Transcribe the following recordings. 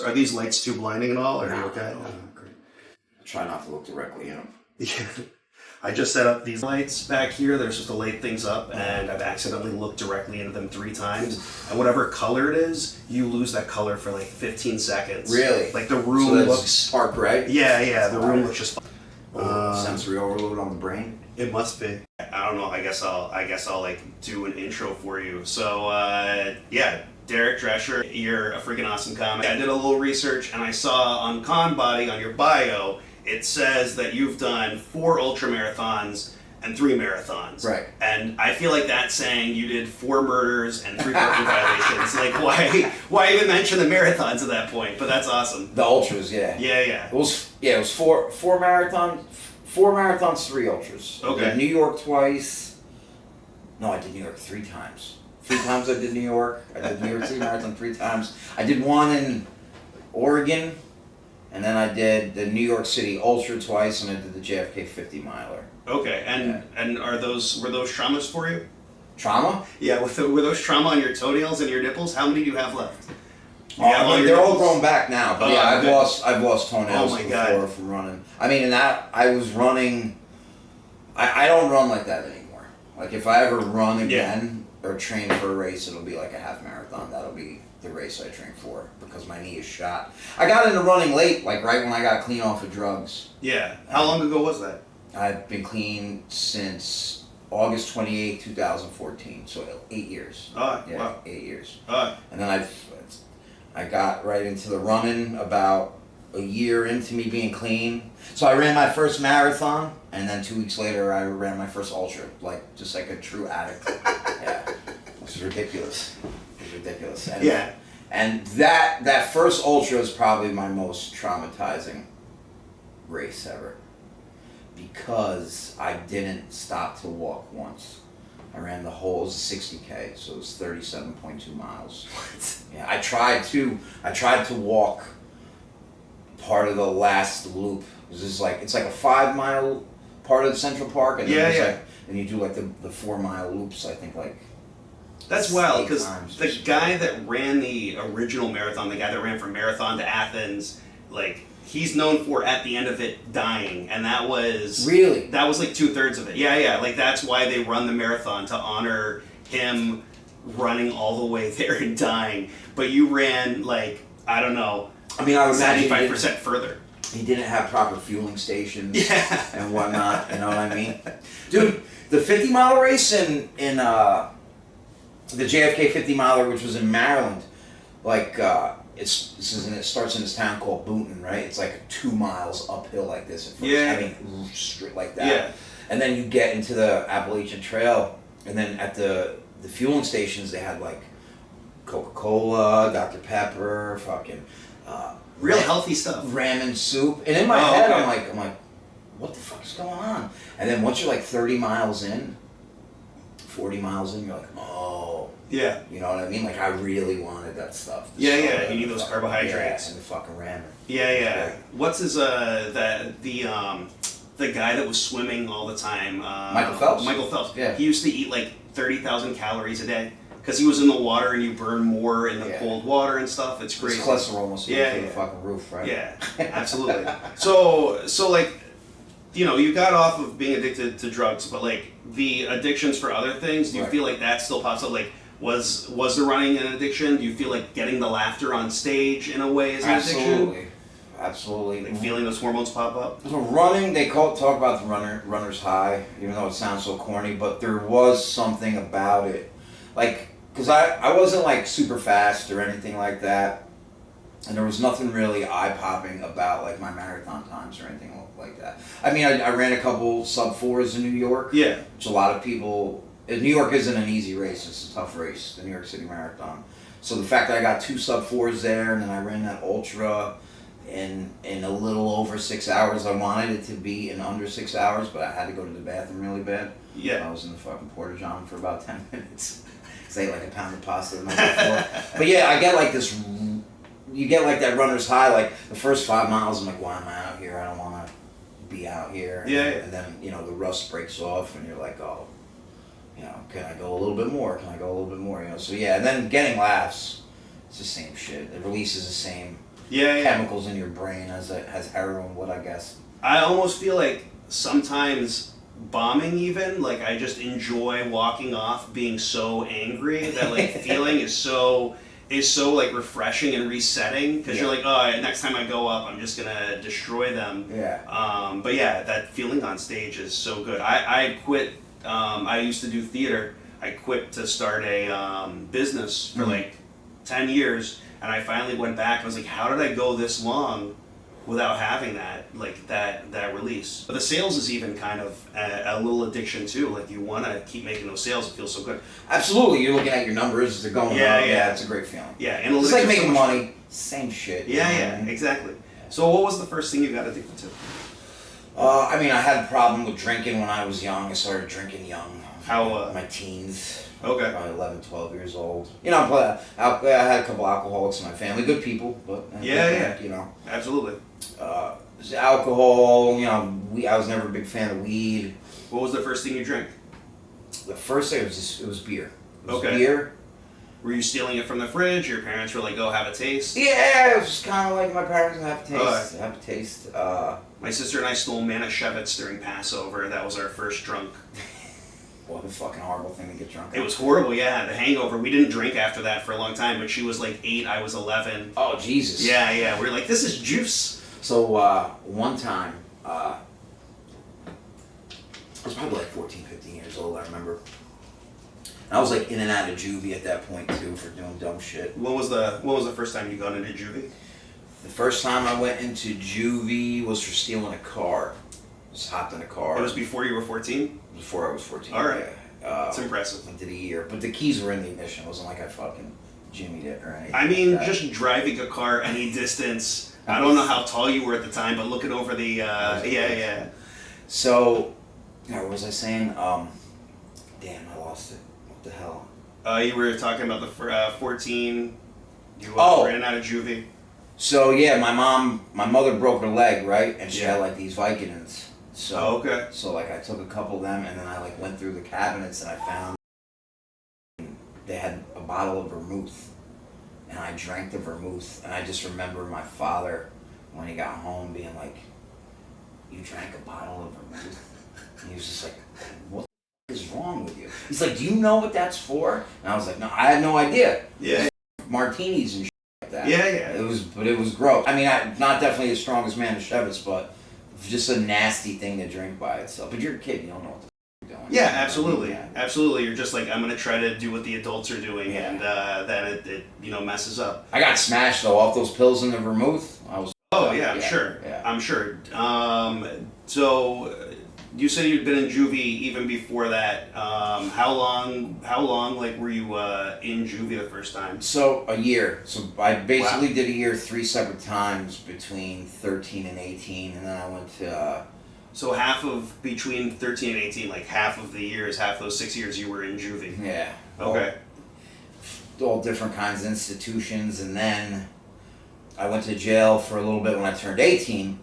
Are these lights too blinding at all? Are you okay? No, great. I try not to look directly in them. Yeah. I just set up these lights back here. They're supposed to light things up, and I've accidentally looked directly into them 3 times. And whatever color it is, you lose that color for like 15 seconds. Really? Like the room so looks spark red. Yeah. The room looks just. Sensory overload on the brain. It must be. I don't know. I guess I'll like do an intro for you. So yeah. Derek Drescher, you're a freaking awesome comic. I did a little research and I saw on Conbody on your bio, it says that you've done 4 ultra marathons and 3 marathons. Right. And I feel like that's saying you did 4 murders and 3 parking violations. Like why even mention the marathons at that point? But that's awesome. The ultras, yeah. Yeah. It was 4 marathons, 3 ultras. Okay. I did New York twice. No, I did New York 3 times. 3 times I did New York. I did New York City Marathon 3 times. I did one in Oregon, and then I did the New York City Ultra twice, and I did the JFK 50 miler. Okay, and were those traumas for you? Trauma? Yeah, were those trauma on your toenails and your nipples? How many do you have left? They're all grown back now, but I've lost toenails before from running. I mean, and that I was running. I don't run like that anymore. Like if I ever run again. Or train for a race, it'll be like a half marathon. That'll be the race I train for because my knee is shot. I got into running late, like right when I got clean off of drugs. Yeah. How long ago was that? I've been clean since August 28, 2014, so 8 years. Oh, yeah, wow. 8 years. Oh. And then I got right into the running about a year into me being clean. So I ran my first marathon, and then 2 weeks later I ran my first ultra, just like a true addict. Yeah, it was ridiculous. And that first ultra is probably my most traumatizing race ever because I didn't stop to walk once. I ran the whole, it was a 60K, so it was 37.2 miles. What? Yeah, I tried to walk part of the last loop. It's like a 5-mile part of the Central Park, and then and you do like the 4-mile loops. I think like. That's wild because the guy that ran the original marathon, the guy that ran from Marathon to Athens, like he's known for at the end of it dying, and that was like 2/3 of it. Yeah. Like that's why they run the marathon to honor him running all the way there and dying. But you ran like I don't know. I mean, I would imagine 75% further. He didn't have proper fueling stations and whatnot. You know what I mean, dude? The 50-mile race in the JFK 50 miler, which was in Maryland, like it starts in this town called Boonton, right? It's like 2 miles uphill like this at first. Yeah. I mean, straight like that. Yeah. And then you get into the Appalachian Trail, and then at the fueling stations they had like Coca-Cola, Dr. Pepper, fucking real healthy stuff, ramen soup. And in my head, I'm like, what the fuck is going on? And then once you're like 30 miles in, 40 miles in, you're like, oh. Yeah. You know what I mean? Like, I really wanted that stuff. Yeah. You need those carbohydrates. Yeah, and the fucking ramen. Yeah. What's his, the guy that was swimming all the time? Michael Phelps? Michael Phelps. Yeah. He used to eat like 30,000 calories a day because he was in the water and you burn more in the cold water and stuff. It's crazy. His cholesterol must be through the fucking roof, right? Yeah, absolutely. So like, you know, you got off of being addicted to drugs, but like the addictions for other things, do you feel like that still pops up? Like, was the running an addiction? Do you feel like getting the laughter on stage in a way is an addiction? Absolutely. Like feeling those hormones pop up? So running, they talk about the runner's high, even though it sounds so corny, but there was something about it. Like, because I wasn't like super fast or anything like that, and there was nothing really eye-popping about like my marathon times or anything like that. I mean, I ran a couple sub-4s in New York, which a lot of people... New York isn't an easy race, it's a tough race, the New York City Marathon. So the fact that I got 2 sub-4s there, and then I ran that ultra in a little over 6 hours. I wanted it to be in under 6 hours, but I had to go to the bathroom really bad. Yeah. I was in the fucking porta-john for about 10 minutes. I ate like a pound of pasta the night before. But yeah, I get like this... You get like that runner's high, like the first 5 miles, I'm like, why am I out here? I don't want to be out here. And then, you know, the rust breaks off and you're like, oh, you know, can I go a little bit more? You know, so yeah, and then getting laughs, it's the same shit. The release is the same. chemicals in your brain as heroin would, I guess. I almost feel like sometimes bombing even, like I just enjoy walking off being so angry that like feeling is so like refreshing and resetting because you're like, oh, next time I go up, I'm just gonna destroy them. Yeah. But yeah, that feeling on stage is so good. I quit. I used to do theater. I quit to start a business for like 10 years, and I finally went back. I was like, how did I go this long without having that release? But the sales is even kind of a little addiction too. Like you want to keep making those sales. It feels so good. Absolutely, you're looking at your numbers. They're going up. Yeah, it's a great feeling. Yeah, analytics. It's like making money. Same shit. Yeah, exactly. So what was the first thing you got addicted to? I mean, I had a problem with drinking when I was young. I started drinking young. How? My teens. Okay. Probably 11, 12 years old. You know, I had a couple alcoholics in my family. Good people, but you know. Absolutely. Alcohol. You know, I was never a big fan of weed. What was the first thing you drank? The first thing it was beer. It was okay. Beer. Were you stealing it from the fridge? Your parents were like, "Go have a taste." Yeah, it was just kind of like my parents have a taste. Have a taste. My sister and I stole Manischewitz during Passover. That was our first drunk. What a fucking horrible thing to get drunk on. It was horrible, yeah. The hangover. We didn't drink after that for a long time, but she was like 8, I was 11. Oh, Jesus. Yeah. We were like, this is juice. So, one time, I was probably like 14, 15 years old, I remember. And I was like in and out of juvie at that point, too, for doing dumb shit. When was the first time you got into juvie? The first time I went into juvie was for stealing a car. Just hopped in a car. It was before you were 14? Before I was 14. All right. Yeah. That's impressive. I did a year. But the keys were in the ignition. It wasn't like I fucking jimmied it or anything. I mean, just driving a car any distance. I don't know how tall you were at the time, but looking over the... yeah. So, what was I saying? Damn, I lost it. What the hell? You were talking about the 14... You ran out of juvie. So, yeah, my mother broke her leg, right? And she had, like, these Vicodins. So, okay. So, like, I took a couple of them, and then I, like, went through the cabinets, and I found they had a bottle of vermouth. And I drank the vermouth, and I just remember my father, when he got home, being like, "You drank a bottle of vermouth?" And he was just like, "What the is wrong with you?" He's like, "Do you know what that's for?" And I was like, "No, I had no idea." Yeah. Martinis and shit like that. Yeah. It was gross. I mean, not definitely as strong as Manischewitz, but just a nasty thing to drink by itself. But you're a kid, you don't know what the f you're doing. Yeah, absolutely. Absolutely. You're just like, I'm going to try to do what the adults are doing, and then it messes up. I got smashed, though, off those pills in the vermouth. I'm sure. Yeah. I'm sure. So, you said you'd been in juvie even before that. How long, like, were you in juvie the first time? So, a year. So, I basically did a year 3 separate times between 13 and 18, and then I went to... So half of between 13 and 18, like half of the years, half those 6 years you were in juvie. Yeah. Okay. All different kinds of institutions, and then I went to jail for a little bit when I turned 18.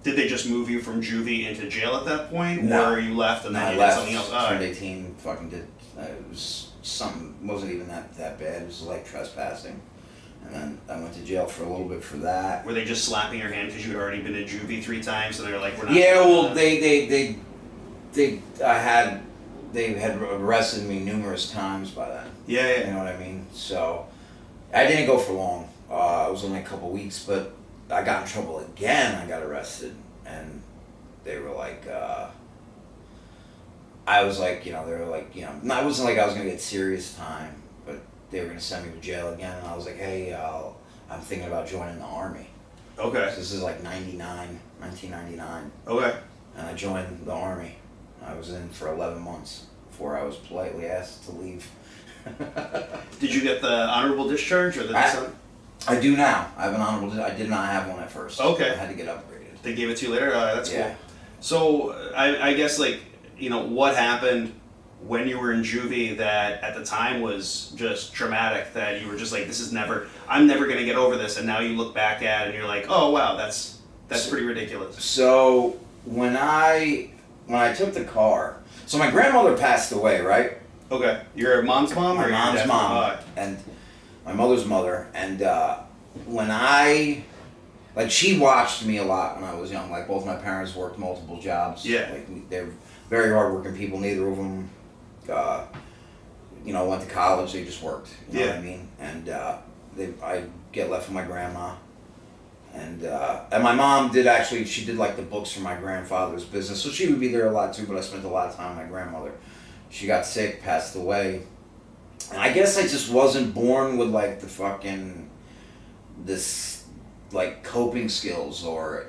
Did they just move you from juvie into jail at that point? No. Or you left and then you left, did something else? Turned 18, fucking did, it was something, wasn't even that bad, it was like trespassing. And then I went to jail for a little bit for that. Were they just slapping your hand because you had already been in juvie 3 times, and they're like, we're not... Yeah, well, they had arrested me numerous times by then. Yeah. You know what I mean? So, I didn't go for long. It was only a couple weeks, but I got in trouble again. I got arrested, and they were like, I was like, they were like, it wasn't like I was going to get serious time, but they were going to send me to jail again, and I was like, hey, I'm thinking about joining the Army. Okay. So this is like 1999. Okay. And I joined the Army. I was in for 11 months before I was politely asked to leave. Did you get the honorable discharge or the... I do now. I have an honorable. I did not have one at first. Okay. I had to get upgraded. They gave it to you later? That's cool. So, I guess, like, what happened when you were in juvie that at the time was just traumatic, that you were just like, I'm never going to get over this, and now you look back at it and you're like, oh, wow, that's pretty ridiculous. So, when I took the car, so my grandmother passed away, right? Okay. Your mom's mom? My mom's mom. And my mother's mother, and like she watched me a lot when I was young. Like both my parents worked multiple jobs. Yeah. Like they're very hardworking people. Neither of them, went to college. They just worked. You know what I mean? And I get left with my grandma. And my mom did actually, she did like the books for my grandfather's business. So she would be there a lot too, but I spent a lot of time with my grandmother. She got sick, passed away. And I guess I just wasn't born with like this like coping skills or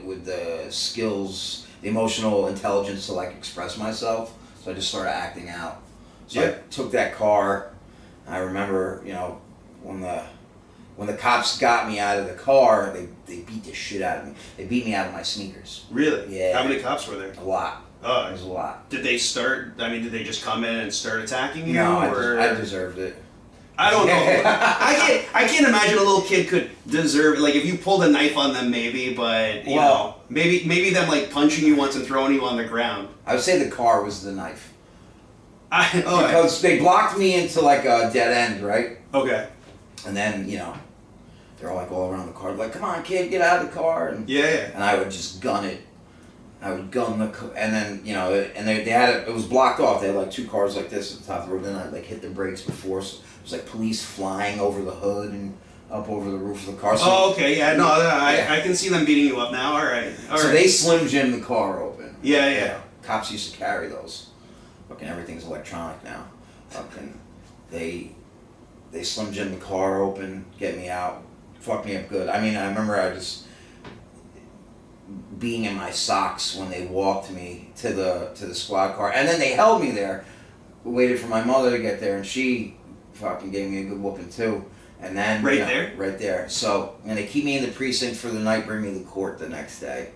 with the skills, the emotional intelligence to like express myself. So I just started acting out. So I took that car. I remember, when the cops got me out of the car, they beat the shit out of me. They beat me out of my sneakers. Really? Yeah. How many cops were there? A lot. Oh. There was a lot. Did they just come in and start attacking you? No, I deserved it. I don't know. I can't imagine a little kid could deserve it. Like if you pulled a knife on them, maybe, but you know, maybe them like punching you once and throwing you on the ground. I would say the car was the knife. Because they blocked me into like a dead end, right? Okay. And then they're like all around the car, like, "Come on, kid, get out of the car!" And and I would just gun it. I would gun the car, and then and they had it was blocked off. They had like two cars like this at the top of the road. Then I like hit the brakes before. So it was like police flying over the hood and up over the roof of the car. So, I can see them beating you up now. All right. So they Slim Jim the car open. Yeah. Cops used to carry those. Fucking everything's electronic now. Fucking they Slim Jim the car open, get me out, fuck me up good. I mean, I remember I just being in my socks when they walked me to the squad car, and then they held me there, waited for my mother to get there, and she fucking gave me a good whooping too. And then right there. So they keep me in the precinct for the night, bring me to court the next day.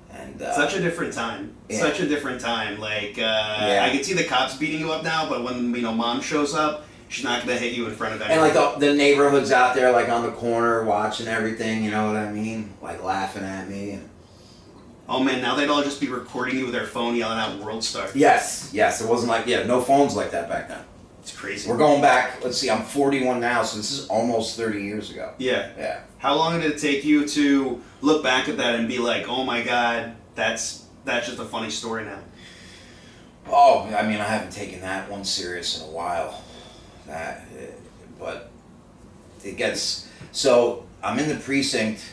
And such a different time. Yeah. Such a different time. Like I can see the cops beating you up now, but when mom shows up, she's not gonna hit you in front of anyone. And like the neighborhood's out there, like on the corner, watching everything. You know what I mean? Like laughing at me. And oh man, now they'd all just be recording you with their phone, yelling out "World Star." Yes. It wasn't like no phones like that back then. It's crazy. We're going back. Let's see. I'm 41 now, so this is almost 30 years ago. Yeah. How long did it take you to look back at that and be like, "Oh my God, that's just a funny story now"? Oh, I mean, I haven't taken that one serious in a while. But it gets so I'm in the precinct.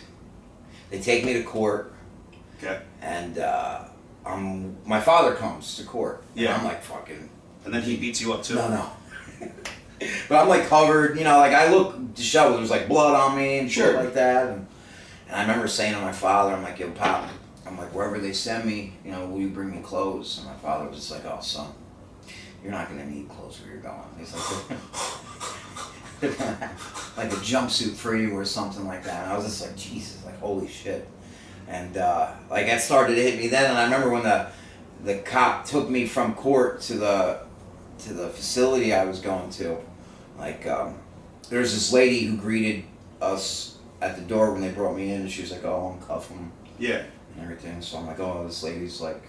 They take me to court. Okay. And my father comes to court. Yeah. And I'm like fucking. And then he beats you up too. No. But I'm like covered, like I look disheveled. There's like blood on me and shit like that. And I remember saying to my father, I'm like, "Yo, Pop," I'm like, "wherever they send me, will you bring me clothes?" And my father was just like, "Oh, son, you're not gonna need clothes where you're going." He's like, like a jumpsuit for you or something like that. And I was just like, Jesus, like holy shit. And like that started to hit me then. And I remember when the cop took me from court to the facility I was going to. Like there's this lady who greeted us at the door when they brought me in, and she was like, "Oh, uncuff him." Yeah. And everything. So I'm like, "Oh, this lady's like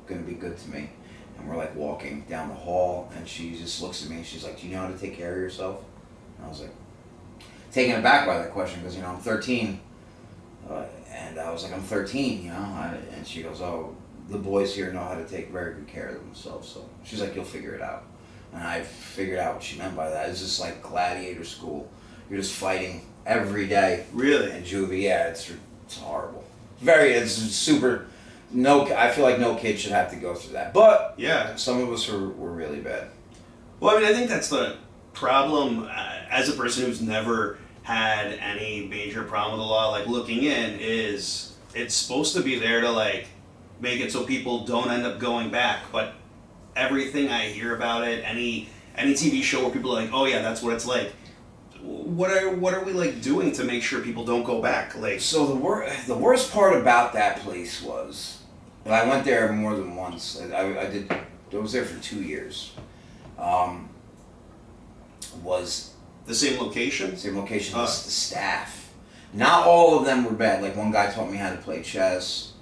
gonna be good to me." And we're like walking down the hall, and she just looks at me and she's like, "Do you know how to take care of yourself?" And I was like, taken aback by that question because I'm 13, and I was like, "I'm 13, and she goes, "Oh, the boys here know how to take very good care of themselves." So she's like, "You'll figure it out." And I figured out what she meant by that. It's just like gladiator school. You're just fighting every day. Really? And juvie, it's horrible. It's super. I feel like no kid should have to go through that. But yeah, some of us were really bad. Well, I mean, I think that's the problem as a person who's never had any major problem with the law. Like looking in is it's supposed to be there to like make it so people don't end up going back, but everything I hear about it, any TV show where people are like, "Oh yeah, that's what it's like." What are we like doing to make sure people don't go back? Like, so the worst part about that place was, and I went there more than once. I was there for 2 years. Was the same location? Same location. The staff. Not all of them were bad. Like one guy taught me how to play chess.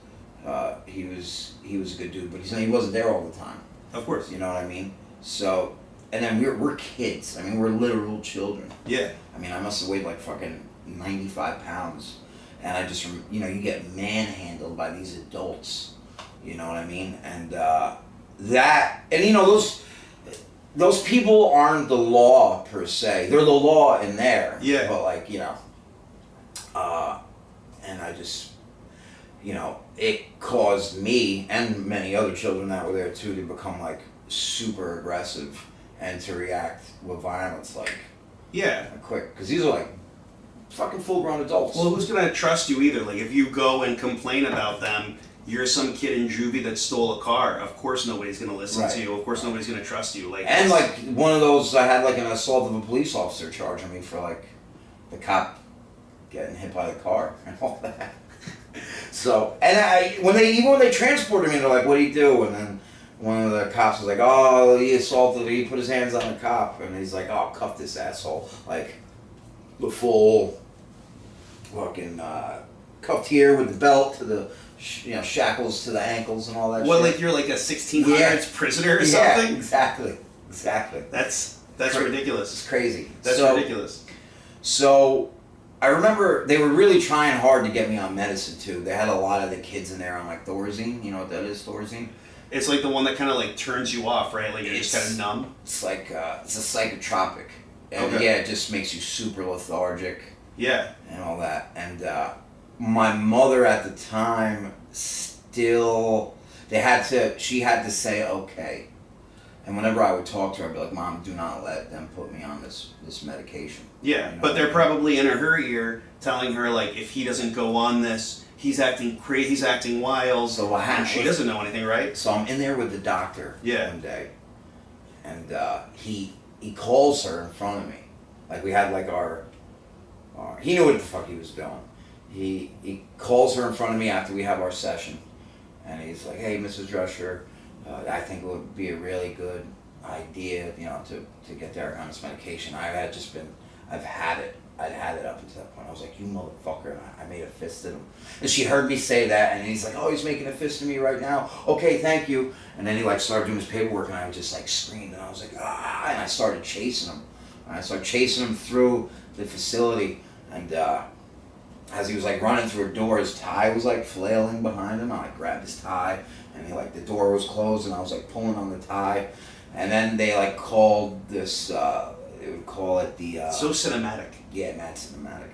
He was a good dude, but he wasn't there all the time. Of course. You know what I mean? So, and then we're kids. I mean, we're literal children. Yeah. I mean, I must have weighed like fucking 95 pounds. And I just, you know, you get manhandled by these adults. You know what I mean? And you know, those people aren't the law per se. They're the law in there. Yeah. But like, you know, and I just, you know, it caused me and many other children that were there too to become like super aggressive and to react with violence like quick, because these are like fucking full-grown adults. Well, who's gonna trust you either? Like, if you go and complain about them, you're some kid in juvie that stole a car. Of course, nobody's gonna listen to you. Of course, nobody's gonna trust you. Like, and like one of those, I had like an assault of a police officer charging me for like the cop getting hit by the car and all that. So, and when they transported me, they're like, "What do you do?" And then one of the cops was like, "Oh, he put his hands on the cop," and he's like, "Oh, cuff this asshole!" Like the full fucking cuffed here with the belt to the shackles to the ankles and all that. What, shit. like you're like a 1600s prisoner or something? Yeah, exactly. That's ridiculous. It's crazy. That's ridiculous. So I remember they were really trying hard to get me on medicine too. They had a lot of the kids in there on like Thorazine. You know what that is, Thorazine? It's like the one that kind of like turns you off, right? Like you're just kind of numb. It's like it's a psychotropic, and it just makes you super lethargic. Yeah. And all that, and my mother at the time she had to say okay. And whenever I would talk to her, I'd be like, "Mom, do not let them put me on this medication." Yeah, you know? But they're probably in her ear telling her, like, if he doesn't go on this, he's acting crazy, he's acting wild. So what happened? She doesn't know anything, right? So I'm in there with the doctor one day, and he calls her in front of me. Like, we had like our he knew what the fuck he was doing. He calls her in front of me after we have our session, and he's like, "Hey, Mrs. Drescher, I think it would be a really good idea, you know, to get Derek on this medication. I'd had it up until that point. I was like, you motherfucker," and I made a fist at him. And she heard me say that, and he's like, "Oh, he's making a fist at me right now. Okay, thank you." And then he like started doing his paperwork, and I just like screamed, and I was like, "Ah!" And I started chasing him. And I started chasing him through the facility, and as he was like running through a door, his tie was like flailing behind him. I like grabbed his tie, and the door was closed, and I was like pulling on the tie, and then they like called this. They would call it the. So cinematic. Yeah, mad cinematic.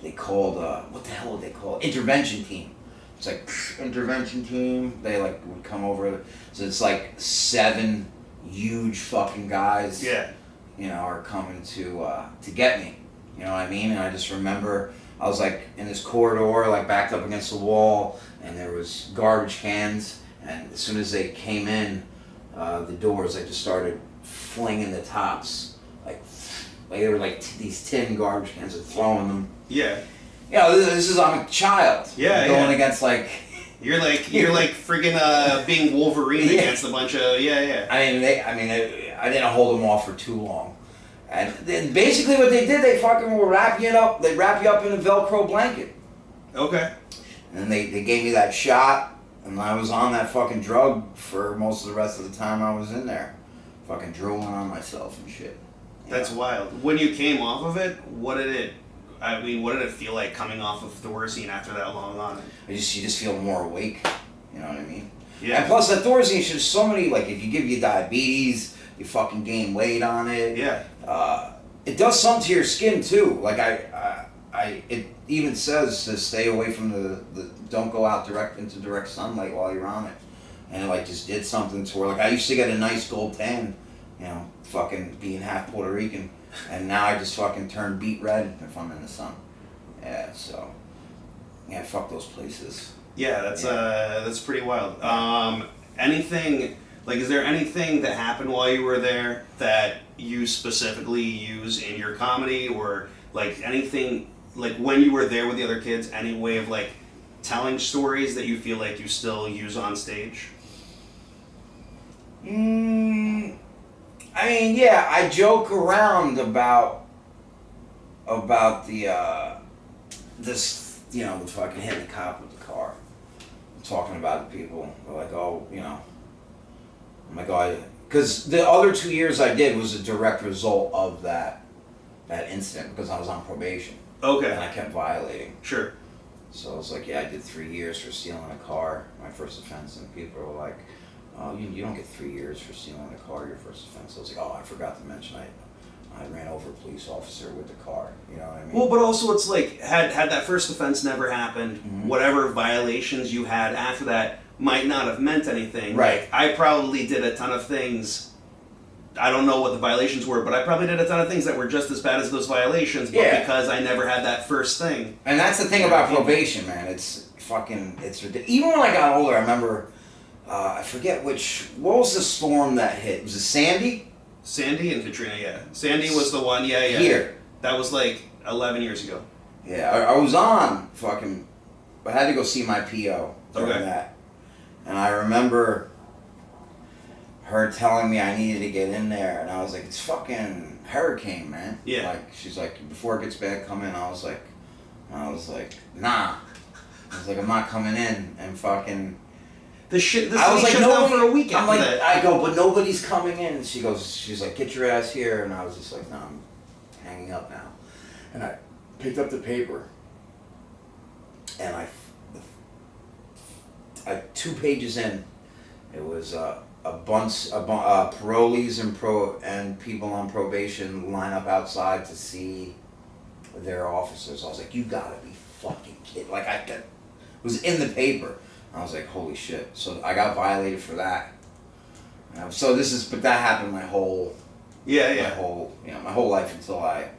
They called what the hell would they call it? Intervention team. It's like intervention team. They like would come over. So it's like 7 huge fucking guys. Yeah. You know, are coming to get me. You know what I mean? And I just remember I was like in this corridor, like backed up against the wall, and there was garbage cans. And as soon as they came in, the doors, I just started flinging the tops, like they were like these tin garbage cans and throwing them. Yeah. Yeah, you know, this is I'm a child. Yeah. Going against like. You're like friggin' being Wolverine against a bunch of I didn't hold them off for too long. And then basically what they did, they fucking will wrap you up. They wrap you up in a Velcro blanket. Okay. And then they gave me that shot, and I was on that fucking drug for most of the rest of the time I was in there, fucking drooling on myself and shit. That's wild. When you came off of it, what did it feel like coming off of Thorazine after that long on it? You just feel more awake. You know what I mean? Yeah. And plus that Thorazine, there's so many, like if you give you diabetes, you fucking gain weight on it. Yeah. It does something to your skin too. Like it even says to stay away from the don't go out into direct sunlight while you're on it. And it like just did something to where like I used to get a nice gold tan, you know, fucking being half Puerto Rican, and now I just fucking turn beet red if I'm in the sun. Yeah, so yeah, fuck those places. Yeah, that's pretty wild. Anything like, is there anything that happened while you were there that you specifically use in your comedy, or like anything like when you were there with the other kids, any way of like telling stories that you feel like you still use on stage? I mean, yeah, I joke around about the this, you know, the fucking hitting the cop with the car. I'm talking about the people. They're like, oh, you know, I'm like, oh, because the other 2 years I did was a direct result of that incident because I was on probation. Okay. And I kept violating. Sure. So I was like, yeah, I did 3 years for stealing a car, my first offense, and people were like, oh, you don't get 3 years for stealing a car, your first offense. I was like, oh, I forgot to mention I ran over a police officer with the car. You know what I mean? Well, but also it's like, had that first offense never happened, whatever violations you had after that might not have meant anything. Right. Like, I probably did a ton of things. I don't know what the violations were, but I probably did a ton of things that were just as bad as those violations, but because I never had that first thing. And that's the thing about probation, man. It's ridiculous. Even when I got older, I remember, I forget what was the storm that hit? Was it Sandy? Sandy and Katrina, yeah. Sandy was the one, yeah. Here. That was like 11 years ago. Yeah, I was on I had to go see my PO during that. And I remember her telling me I needed to get in there, and I was like, it's fucking hurricane, man. Yeah. Like, she's like, before it gets bad, come in. I was like, nah. I was like, I'm not coming in, and fucking... I was like, no, for a week after that. I go, but nobody's coming in. And she's like, get your ass here. And I was just like, no, I'm hanging up now. And I picked up the paper, and I 2 pages in, it was a bunch of parolees and people on probation line up outside to see their officers. I was like, you gotta be fucking kidding. Like, it was in the paper. I was like, holy shit. So I got violated for that. But that happened my whole life until I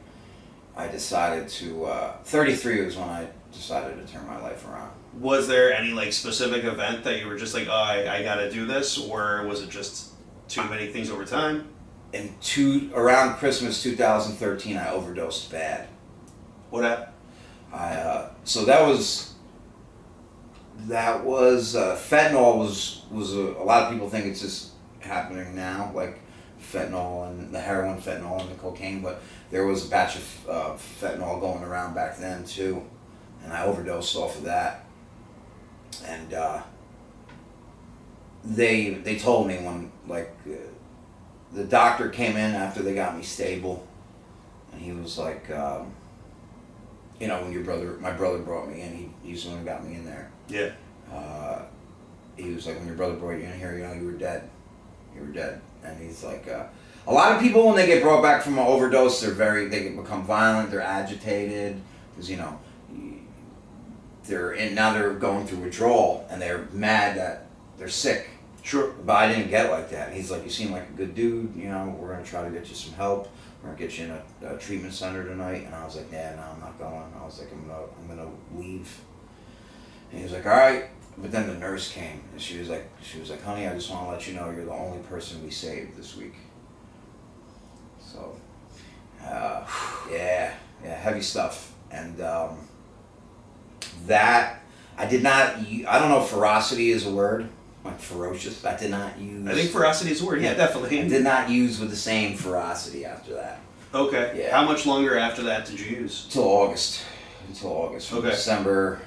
decided to, 33 was when I decided to turn my life around. Was there any like specific event that you were just like, oh, I gotta do this, or was it just too many things over time? Around Christmas 2013, I overdosed bad. What happened? So that was fentanyl was a lot of people think it's just happening now, like fentanyl and the heroin, fentanyl and the cocaine, but there was a batch of fentanyl going around back then too, and I overdosed off of that. And they told me when the doctor came in after they got me stable, and he was like, when my brother brought me in, he's the one who got me in there. Yeah. He was like, when your brother brought you in here, you were dead. You were dead. And he's like, a lot of people when they get brought back from an overdose, they become violent, they're agitated, because now they're going through withdrawal, and they're mad that they're sick. Sure. But I didn't get like that. And he's like, you seem like a good dude, we're going to try to get you some help. We're going to get you in a treatment center tonight. And I was like, yeah, no, I'm not going. I was like, I'm gonna leave. And he was like, all right. But then the nurse came, and she was like, honey, I just want to let you know you're the only person we saved this week. So, yeah, heavy stuff. And that, I did not, I don't know if ferocity is a word, like ferocious. I did not use. I think ferocity is a word, yeah, definitely. I did not use with the same ferocity after that. Okay. Yeah. How much longer after that did you use? Until August. From December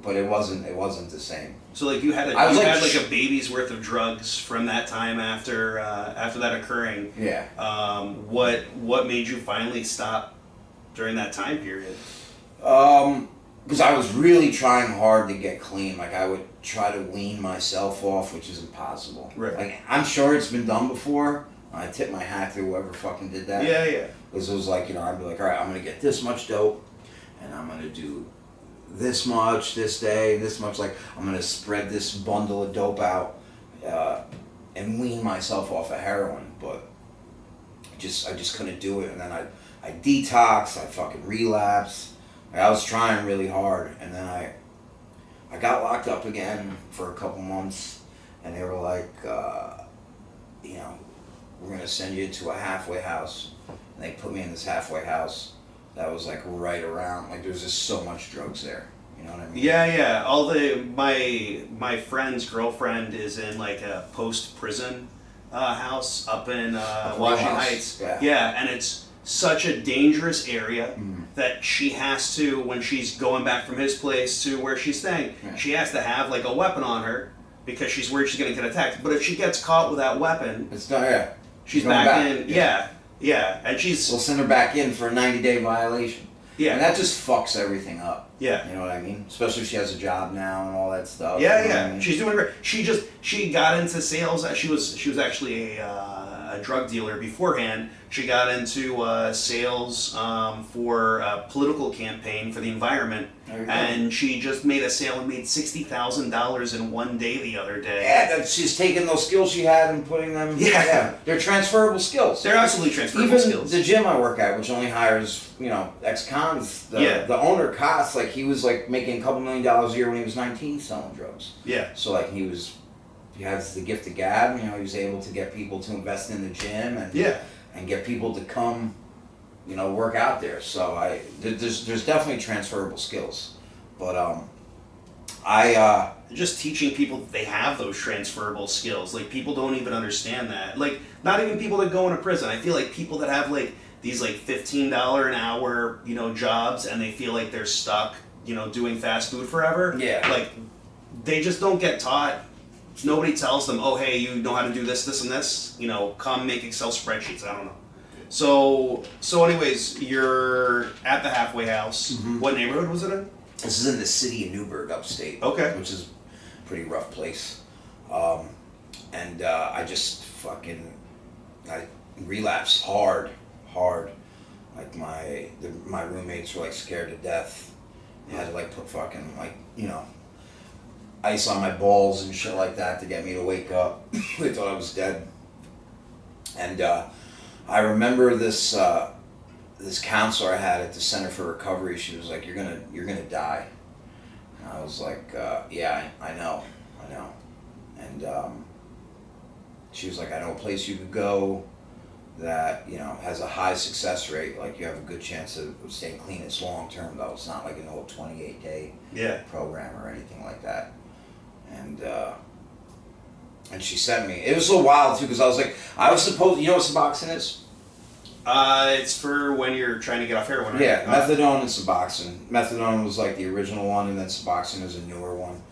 but it wasn't the same. So like you had a baby's worth of drugs from that time after that occurring. Yeah. What made you finally stop during that time period? Because I was really trying hard to get clean. Like I would try to wean myself off, which is impossible. Right. Like I'm sure it's been done before. I tip my hat to whoever fucking did that. Yeah. Because it was like, I'd be like, all right, I'm gonna get this much dope, and I'm gonna do this much this day, this much, like I'm gonna spread this bundle of dope out and wean myself off of heroin, but I just couldn't do it. And then I detox, I fucking relapse. I was trying really hard, and then I got locked up again for a couple months, and they were like, we're gonna send you to a halfway house, and they put me in this halfway house. That was like right around, like there's just so much drugs there. You know what I mean? Yeah. My friend's girlfriend is in like a post-prison house up in Washington Heights. Yeah, and it's such a dangerous area that she has to, when she's going back from his place to where she's staying, she has to have like a weapon on her because she's worried she's going to get attacked. But if she gets caught with that weapon, it's not, she's back in. Yeah. And we'll send her back in for a 90-day violation. Yeah. And that just fucks everything up. Yeah. You know what I mean? Especially if she has a job now and all that stuff. Yeah, you know yeah. what I mean? She's doing great. She got into sales. She was actually a drug dealer beforehand. She got into sales for a political campaign for the environment, and she just made a sale and made $60,000 in one day the other day. Yeah, she's taking those skills she had and putting them. Yeah, they're transferable skills. They're absolutely transferable skills. Even the gym I work at, which only hires ex-cons, the owner Koss, like he was like making a couple $1 million a year when he was 19 selling drugs. Yeah. So like he has the gift of gab. He was able to get people to invest in the gym and get people to come, work out there. So there's definitely transferable skills, but just teaching people that they have those transferable skills. Like people don't even understand that. Like not even people that go into prison. I feel like people that have like these like $15 an hour jobs and they feel like they're stuck doing fast food forever. Yeah. Like they just don't get taught. Nobody tells them, oh, hey, you know how to do this, this, and this. Come make Excel spreadsheets. I don't know. So anyways, you're at the halfway house. Mm-hmm. What neighborhood was it in? This is in the city of Newburgh, upstate. Okay. Which is a pretty rough place. And I just I relapsed hard. Like my roommates were like scared to death. They had to like put fucking ice on my balls and shit like that to get me to wake up. They thought I was dead. And I remember this counselor I had at the Center for Recovery. She was like, "You're gonna die." And I was like, "Yeah, I know." And she was like, "I know a place you could go that has a high success rate. Like you have a good chance of staying clean. It's long term though. It's not like an old 28-day program or anything like that." And she sent me. It was so wild too because I was like, I was supposed. You know what Suboxone is? It's for when you're trying to get off heroin. Right? Yeah, methadone and Suboxone. Methadone was like the original one, and then Suboxone is a newer one.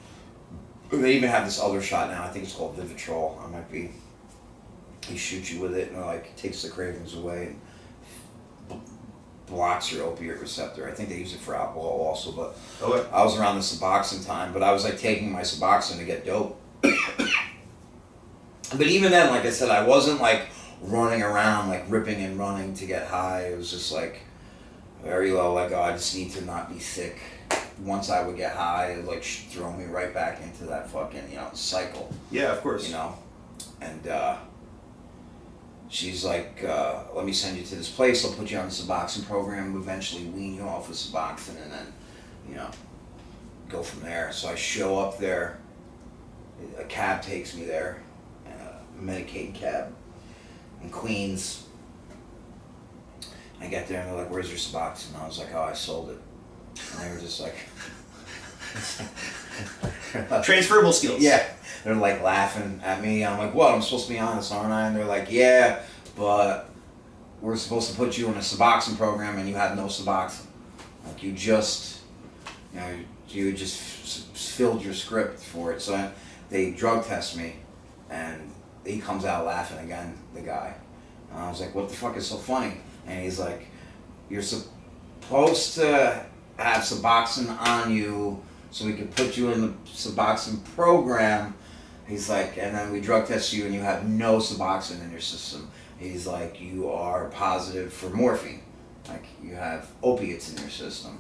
They even have this other shot now. I think it's called Vivitrol. I might be. He shoots you with it, and it like takes the cravings away and blocks your opiate receptor. I think they use it for alcohol also, but I was around the Suboxone time. But I was like taking my Suboxone to get dope. But even then, like I said, I wasn't like running around like ripping and running to get high. It was just like very low, like, oh, I just need to not be sick. Once I would get high, it would like throw me right back into that fucking cycle. Yeah, of course. And she's like, let me send you to this place. I'll put you on the Suboxone program, eventually wean you off of Suboxone, and then go from there. So I show up there, a cab takes me there, a Medicaid cab in Queens. I get there and they're like, "Where's your Suboxone?" And I was like, "Oh, I sold it." And they were just like transferable skills. Yeah. They're like laughing at me. I'm like, "What? I'm supposed to be honest, aren't I?" And they're like, "Yeah, but we're supposed to put you in a Suboxone program and you have no Suboxone. Like you just filled your script for it." So they drug test me and he comes out laughing again, the guy. And I was like, "What the fuck is so funny?" And he's like, "You're supposed to have Suboxone on you so we could put you in the Suboxone program." He's like, "And then we drug test you and you have no Suboxone in your system." He's like, "You are positive for morphine. Like you have opiates in your system."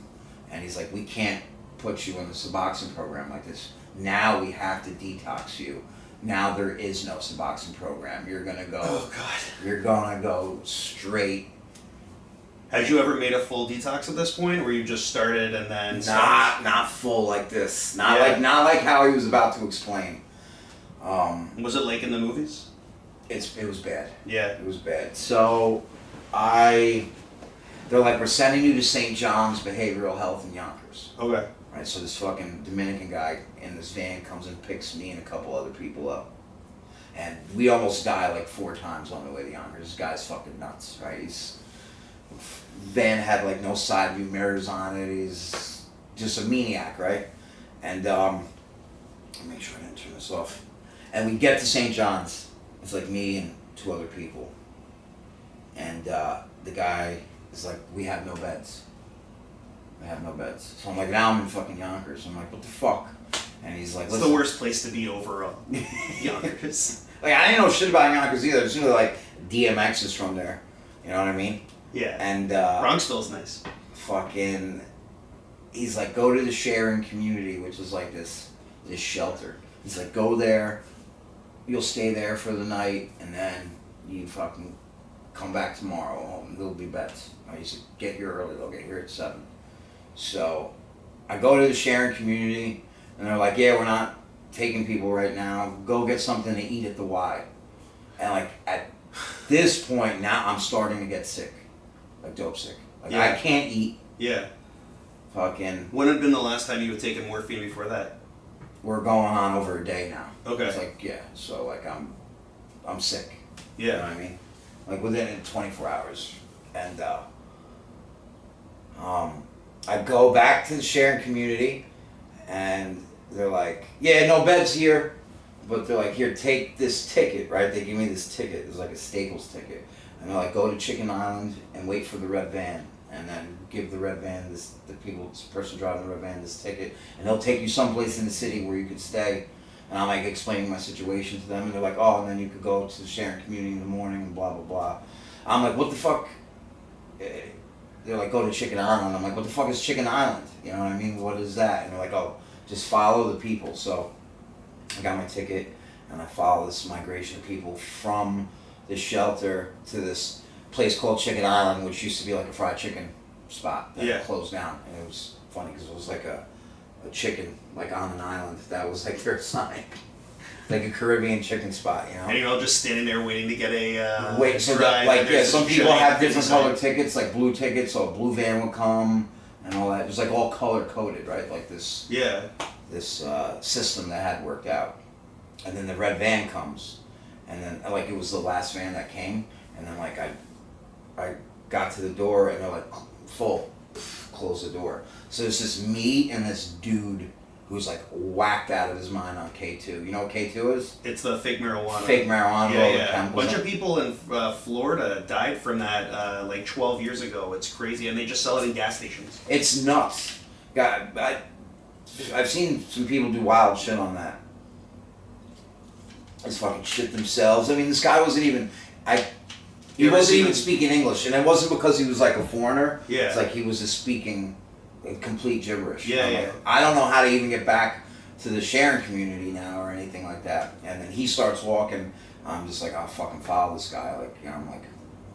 And he's like, "We can't put you in the Suboxone program like this. Now we have to detox you. Now there is no Suboxone program. You're gonna go. Oh God. You're gonna go straight." Had you ever made a full detox at this point, or you just started and then? Not full like this. Not like how he was about to explain. Was it like in the movies? It was bad. Yeah. It was bad. So they're like, "We're sending you to St. John's Behavioral Health in Yonkers." Okay. Right, so this fucking Dominican guy in this van comes and picks me and a couple other people up. And we almost die like 4 times on the way to Yonkers. This guy's fucking nuts, right? Van had like no side view mirrors on it. He's just a maniac, right? And make sure I didn't turn this off. And we get to St. John's. It's like me and 2 other people. And the guy is like, "We have no beds." I have no beds. So I'm like, now I'm in fucking Yonkers. I'm like, what the fuck? And he's like, it's the worst place to be overall. Yonkers. Like, I didn't know shit about Yonkers either. It's really like DMX is from there. You know what I mean? Yeah. And Bronxville's nice. Fucking, he's like, go to the sharing community, which is like this shelter. He's like, go there, you'll stay there for the night, and then you fucking come back tomorrow. There'll be beds. He said, get here early. They'll get here at 7. So I go to the sharing community, and they're like, yeah, we're not taking people right now. Go get something to eat at the Y. And like at this point now, I'm starting to get sick, like dope sick. Like I can't eat. Yeah. Fucking. When had been the last time you had taken morphine before that? We're going on over a day now. Okay. It's like so like I'm sick. Yeah. You know what I mean? Like within 24 hours, and I go back to the sharing community, and they're like, yeah, no beds here, but they're like, here, take this ticket, right? They give me this ticket. It's like a Staples ticket, and they're like, go to Chicken Island and wait for the red van, and then give the red van this person driving the red van this ticket, and they'll take you someplace in the city where you could stay. And I'm like explaining my situation to them, and they're like, oh, and then you could go to the sharing community in the morning and blah blah blah. I'm like, what the fuck? They're like, go to Chicken Island. I'm like, what the fuck is Chicken Island? You know what I mean? What is that? And they're like, oh, just follow the people. So I got my ticket, and I follow this migration of people from the shelter to this place called Chicken Island, which used to be like a fried chicken spot that closed down. And it was funny because it was like a chicken like on an island. That was like their sign. Like a Caribbean chicken spot, you know. And you're all just standing there waiting to get a so that, like some people have different colored tickets, like blue tickets, so a blue van would come and all that. It was like all color coded, right? Like this system that had worked out. And then the red van comes, and then like it was the last van that came, and then like I got to the door, and they're like full, close the door. So it's this me and this dude who's like whacked out of his mind on K2. You know what K2 is? It's the fake marijuana. Fake marijuana. Yeah. A bunch of people in Florida died from that like 12 years ago. It's crazy, and they just sell it in gas stations. It's nuts. God, I've seen some people do wild shit on that. Just fucking shit themselves. I mean, this guy wasn't even... He wasn't even speaking English, and it wasn't because he was like a foreigner. Yeah. It's like he was just speaking complete gibberish. Yeah, like, I don't know how to even get back to the sharing community now or anything like that. And then he starts walking. I'm just like, I'll fucking follow this guy. Like, you know, I'm like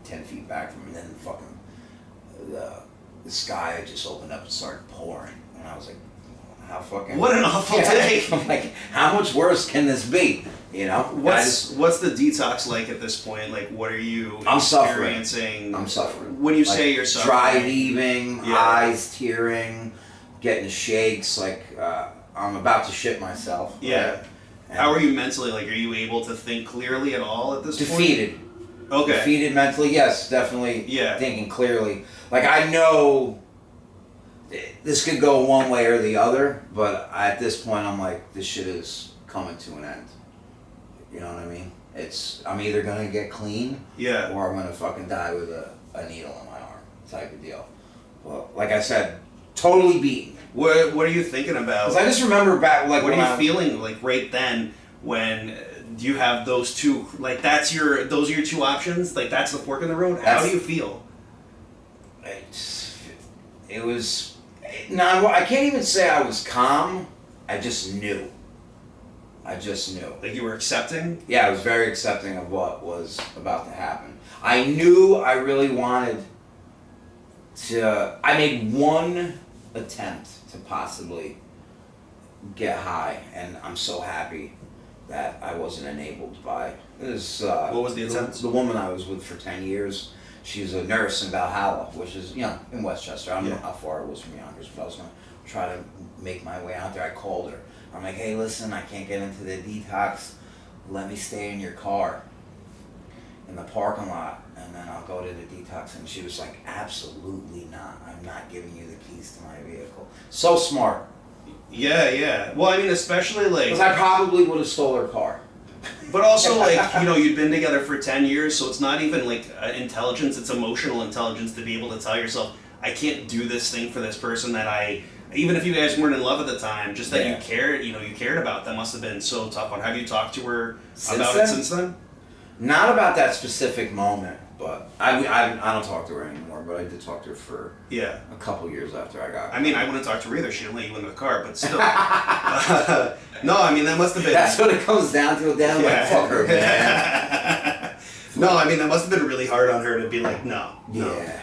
10 feet back from him, and then fucking the sky just opened up and started pouring, and I was like, how fucking... What an awful day. I'm like, how much worse can this be? You know? What's the detox like at this point? Like, what are you experiencing? I'm suffering. When you say you're suffering... Dry heaving, eyes tearing, getting shakes, like I'm about to shit myself. Yeah. Right? How are you mentally? Like, are you able to think clearly at all at this point? Defeated. Okay. Defeated mentally, yes, definitely. Yeah. Thinking clearly. Like, I know... This could go one way or the other, but at this point I'm like, this shit is coming to an end. You know what I mean? I'm either gonna get clean, or I'm gonna fucking die with a needle in my arm, type of deal. Well, like I said, totally beaten. What are you thinking about? 'Cause I just remember back, like, what are you feeling like right then when you have those two? Like those are your two options. Like that's the fork in the road. How do you feel? It was. No, I can't even say I was calm. I just knew. Like you were accepting? Yeah, I was very accepting of what was about to happen. I knew I really wanted to... I made one attempt to possibly get high, and I'm so happy that I wasn't enabled by this. What was the attempt? The woman I was with for 10 years. She's a nurse in Valhalla, which is, in Westchester. I don't know how far it was from Yonkers, but I was going to try to make my way out there. I called her. I'm like, hey, listen, I can't get into the detox. Let me stay in your car in the parking lot, and then I'll go to the detox. And she was like, absolutely not. I'm not giving you the keys to my vehicle. So smart. Yeah. Well, I mean, especially like... Because I probably would have stole her car. But also, like, you'd been together for 10 years, so it's not even, like, intelligence, it's emotional intelligence to be able to tell yourself, I can't do this thing for this person that even if you guys weren't in love at the time, just that you cared about them must have been so tough. Have you talked to her about it since then? Not about that specific moment, but I don't talk to her anymore, but I did talk to her for a couple years after I got. I mean, I wouldn't talk to her either. She didn't let you in the car, but still. No, I mean, that must have been. That's what it comes down to. Damn, like fuck her, man. No, I mean, that must have been really hard on her to be like, no. Yeah.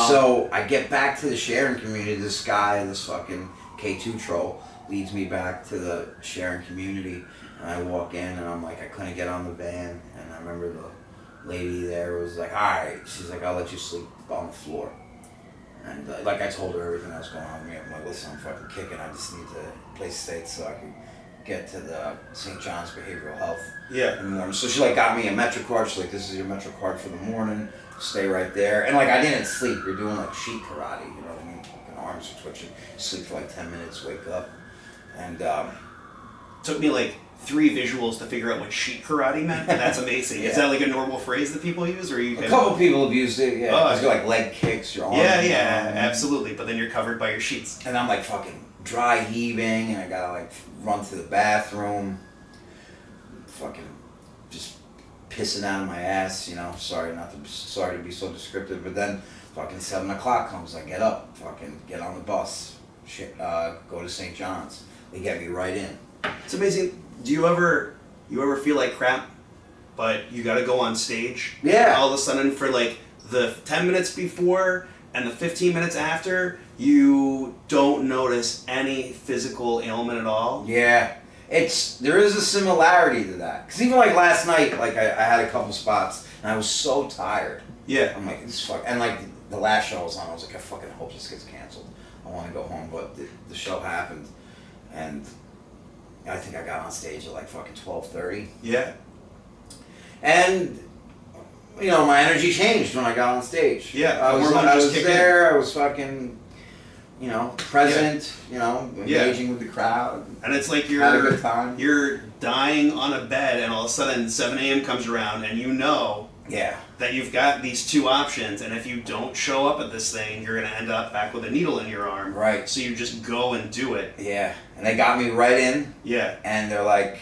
So I get back to the sharing community. This guy, this fucking K2 troll, leads me back to the sharing community, and I walk in, and I'm like, I couldn't get on the van, and I remember the lady there was like, all right, she's like, I'll let you sleep on the floor, and like I told her everything that was going on with me. I'm like, listen, I'm fucking kicking. I just need to play state so I can get to the St. John's Behavioral Health in the morning. So she like got me a Metro card. She's like, this is your Metro card for the morning. Stay right there. And like I didn't sleep. You're doing like sheet karate, you know what I mean? Fucking arms are twitching. Sleep for like 10 minutes, wake up. And took me like 3 visuals to figure out what sheet karate meant. That's amazing. Is that like a normal phrase that people use, or you? A couple people have used it. Yeah, because you're like leg kicks, your arms. Yeah, absolutely. But then you're covered by your sheets. And I'm like fucking dry heaving, and I gotta like run to the bathroom. Fucking just pissing out of my ass, you know. Sorry to be so descriptive, but then fucking 7 o'clock comes. I get up, fucking get on the bus, go to St. John's. They get me right in. It's amazing. Do you ever feel like crap, but you got to go on stage? Yeah. All of a sudden, for like the 10 minutes before and the 15 minutes after, you don't notice any physical ailment at all. Yeah. There is a similarity to that. Because even like last night, like I had a couple spots and I was so tired. Yeah. I'm like, this fuck. And like the last show I was on, I was like, I fucking hope this gets canceled. I want to go home. But the show happened, and I think I got on stage at like fucking 12:30. Yeah. And you know, my energy changed when I got on stage. Yeah. I was there. I was fucking, you know, present. You know, engaging with the crowd. And it's like had a good time. You're dying on a bed, and all of a sudden 7 a.m. comes around, and you know that you've got these 2 options, and if you don't show up at this thing, you're going to end up back with a needle in your arm. Right. So you just go and do it. Yeah. And they got me right in. Yeah. And they're like,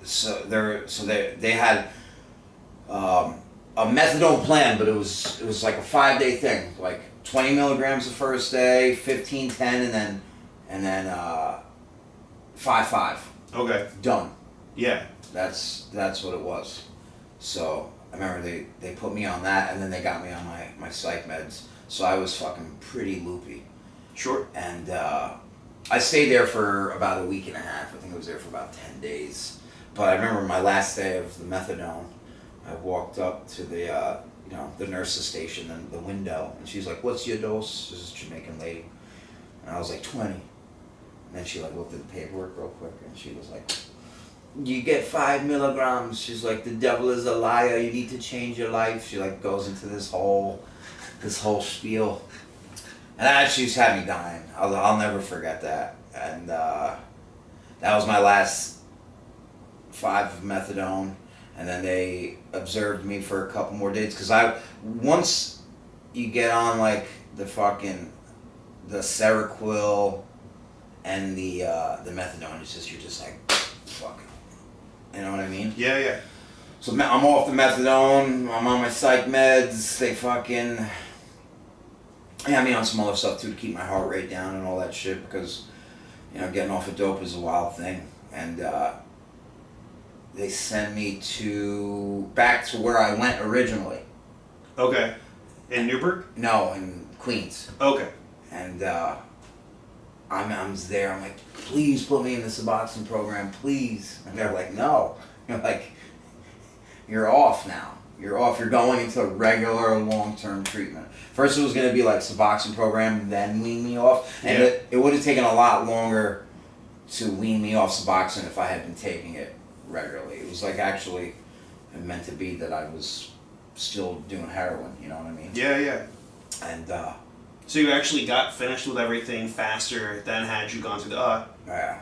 they had a methadone plan, but it was like a 5-day thing, like 20 milligrams the first day, 15, 10, and then 5. Okay. Done. Yeah. That's what it was. So I remember they put me on that, and then they got me on my psych meds. So I was fucking pretty loopy. Sure. And I stayed there for about a week and a half. I think I was there for about 10 days. But I remember my last day of the methadone, I walked up to the the nurse's station and the window, and she's like, "What's your dose?" This is a Jamaican lady, and I was like 20. And then she like looked at the paperwork real quick, and she was like, "You get 5 milligrams." She's like, "The devil is a liar. You need to change your life." She like goes into this whole spiel, and that she's had me dying. I'll never forget that. And that was my last 5 of methadone. And then they observed me for a couple more days, because once you get on like the Seroquel and the methadone, you're just like, fuck, you know what I mean? Yeah. So I'm off the methadone. I'm on my psych meds. They fucking had me on some other stuff too to keep my heart rate down and all that shit, because getting off of dope is a wild thing. And they sent me back to where I went originally. Okay. In Newburgh? No, in Queens. Okay. And I'm there. I'm like, please put me in the Suboxone program, please. And they're like, no. You're like, you're off now. You're off. You're going into regular long-term treatment. First it was going to be like Suboxone program, then wean me off. And it would have taken a lot longer to wean me off Suboxone if I had been taking it regularly. It was like actually meant to be that I was still doing heroin, you know what I mean? Yeah. And so you actually got finished with everything faster than had you gone through the that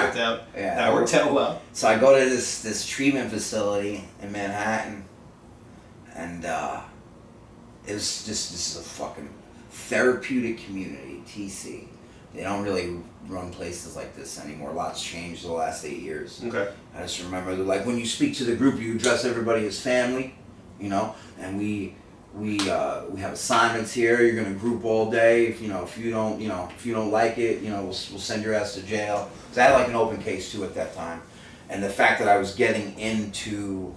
worked out. Yeah, that worked out well. So I go to this treatment facility in Manhattan, and it was just, this is a fucking Therapeutic Community, TC. They don't really run places like this anymore. Lots changed the last 8 years. Okay. I just remember that, like, when you speak to the group, you address everybody as family, you know, and we have assignments here. You're gonna group all day. If you don't like it, we'll send your ass to jail. So I had like an open case too at that time, and the fact that I was getting into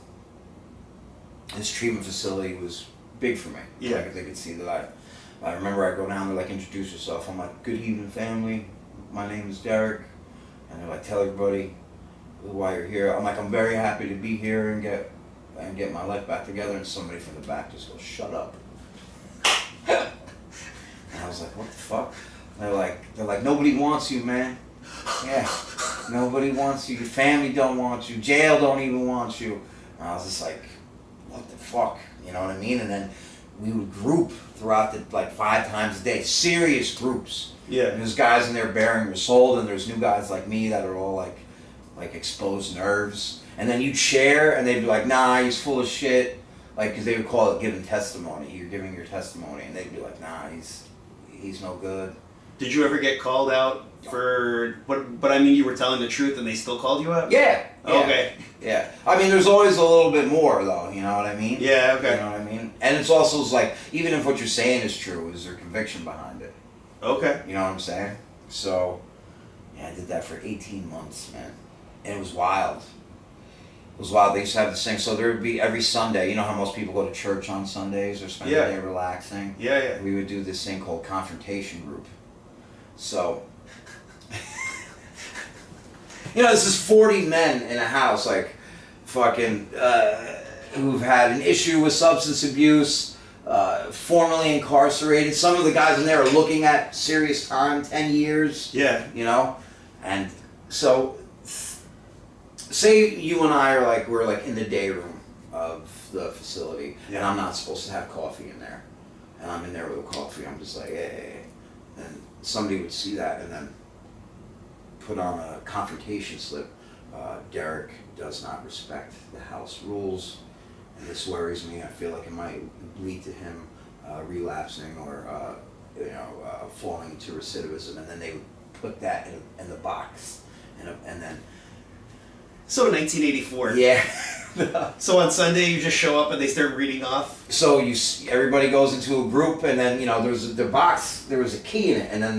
this treatment facility was big for me. Yeah. Like, they could see that I remember I go down there, like, introduce yourself. I'm like, good evening, family. My name is Derek, and they're like, tell everybody why you're here. I'm like, I'm very happy to be here and get my life back together. And somebody from the back just goes, shut up. And I was like, what the fuck? And they're like, nobody wants you, man. Yeah, nobody wants you. Your family don't want you. Jail don't even want you. And I was just like, what the fuck? You know what I mean? And then we would group throughout the, like, 5 times a day, serious groups. Yeah. And there's guys in there bearing their soul, and there's new guys like me that are all like exposed nerves. And then you'd share, and they'd be like, nah, he's full of shit. Like, because they would call it giving testimony. You're giving your testimony, and they'd be like, nah, he's no good. Did you ever get called out for, but I mean, you were telling the truth and they still called you out? Yeah. Okay. Yeah. I mean, there's always a little bit more, though, you know what I mean? Yeah, okay. You know what I mean? And it's also like, even if what you're saying is true, is there conviction behind it? Okay. You know what I'm saying? So, yeah, I did that for 18 months, man. And it was wild. It was wild. They used to have this thing. So there would be every Sunday. You know how most people go to church on Sundays or spend the day relaxing? Yeah. We would do this thing called confrontation group. So, this is 40 men in a house, like, fucking, who've had an issue with substance abuse, formerly incarcerated. Some of the guys in there are looking at serious time, 10 years. Yeah. And so, say you and I are we're in the day room of the facility, and I'm not supposed to have coffee in there. And I'm in there with a coffee, I'm just like, hey. And somebody would see that and then put on a confrontation slip. Derek does not respect the house rules, and this worries me. I feel like it might lead to him relapsing or falling into recidivism. And then they would put that in the box, and then. So 1984. Yeah. So on Sunday you just show up and they start reading off. So everybody goes into a group, and then there's the box. There was a key in it, and then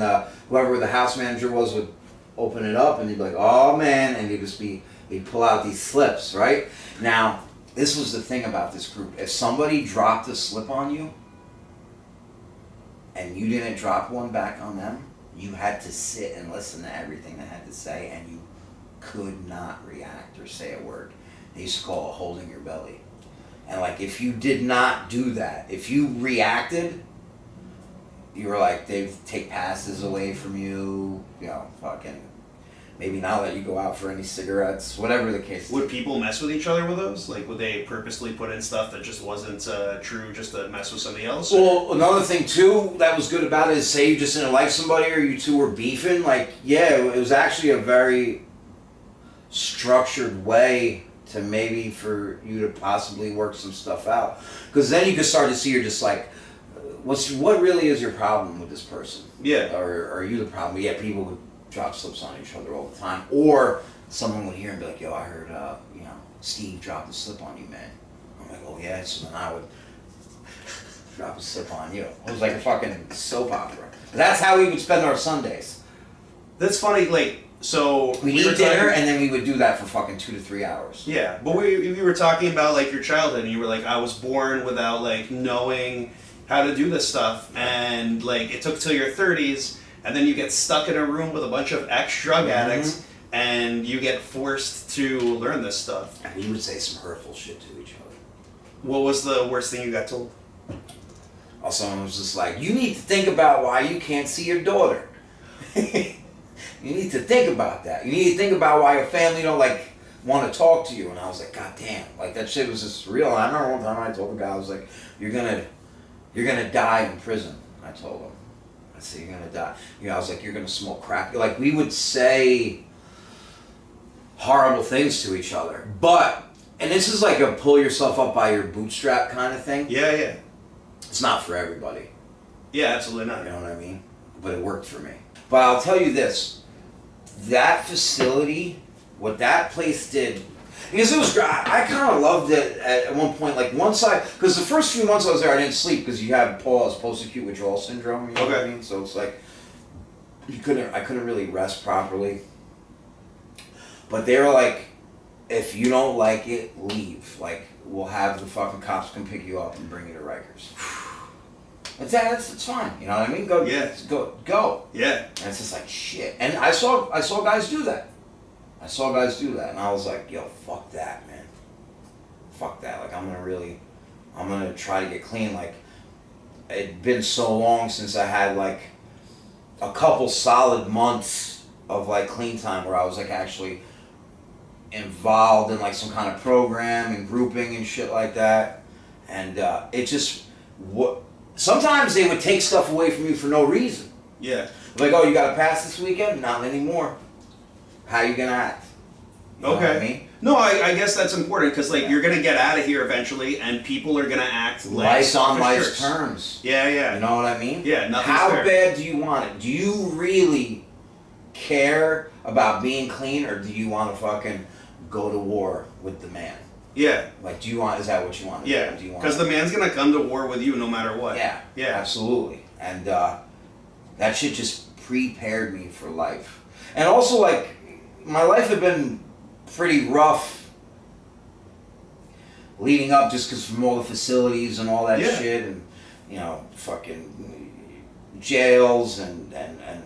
whoever the house manager was would open it up, and he'd be like, "Oh man," and he'd pull out these slips. Right now, this was the thing about this group: if somebody dropped a slip on you, and you didn't drop one back on them, you had to sit and listen to everything they had to say, and you could not react or say a word. They used to call it holding your belly. And if you did not do that, if you reacted, you were they'd take passes away from you, fucking maybe not let you go out for any cigarettes, whatever the case. Would people mess with each other with those? Would they purposely put in stuff that just wasn't true just to mess with somebody else? Well, another thing too that was good about it is, say you just didn't like somebody or you two were beefing, it was actually a very structured way to maybe for you to possibly work some stuff out, because then you can start to see you're just what really is your problem with this person? Yeah. Or are you the problem? Yeah, people would drop slips on each other all the time, or someone would hear and be like, "Yo, I heard Steve dropped a slip on you, man." I'm like, "Oh yeah," so then I would drop a slip on you. It was like a fucking soap opera. That's how we would spend our Sundays. That's funny, so we'd eat dinner, and then we would do that for fucking 2 to 3 hours. Yeah, but we were talking about your childhood, and you were like, I was born without knowing how to do this stuff, and it took till your 30s, and then you get stuck in a room with a bunch of ex-drug addicts, and you get forced to learn this stuff. And we would say some hurtful shit to each other. What was the worst thing you got told? Someone was just like, you need to think about why you can't see your daughter. You need to think about that. You need to think about why your family don't want to talk to you. And I was like, God damn, that shit was just real. And I remember one time I told the guy, I was like, you're gonna die in prison. I told him. I said, you're gonna die. I was like, you're gonna smoke crack. We would say horrible things to each other. And this is a pull yourself up by your bootstrap kind of thing. Yeah. It's not for everybody. Yeah, absolutely not. You know what I mean? But it worked for me. But I'll tell you this. That facility, what that place did, because it was, I kind of loved it at one point. Like because the first few months I was there, I didn't sleep because you had post-acute withdrawal syndrome. You know what I mean? So it's like I couldn't really rest properly. But they were like, if you don't like it, leave. Like, we'll have the fucking cops come pick you up and bring you to Rikers. It's fine. You know what I mean? Go. Yeah. And it's just like shit. And I saw guys do that. And I was like, yo, fuck that, man. Fuck that. Like, I'm gonna try to get clean. Like, it'd been so long since I had like a couple solid months of like clean time where I was like actually involved in like some kind of program and grouping and shit like that. And it just sometimes they would take stuff away from you for no reason. Yeah. Like, oh, you got to pass this weekend? Not anymore. How you gonna act? You know what I mean? No, I guess that's important because like you're gonna get out of here eventually, and people are gonna act like life on life's terms. Yeah. You know what I mean? Yeah. Nothing's How fair. bad do you want it? Do you really care about being clean, or do you want to fucking go to war with the man? Yeah. Like, is that what you want to do? Yeah. Because the man's gonna come to war with you no matter what. Yeah. Yeah. Absolutely. And that shit just prepared me for life. And also, like, my life had been pretty rough leading up just because from all the facilities and all that shit, and, you know, fucking jails and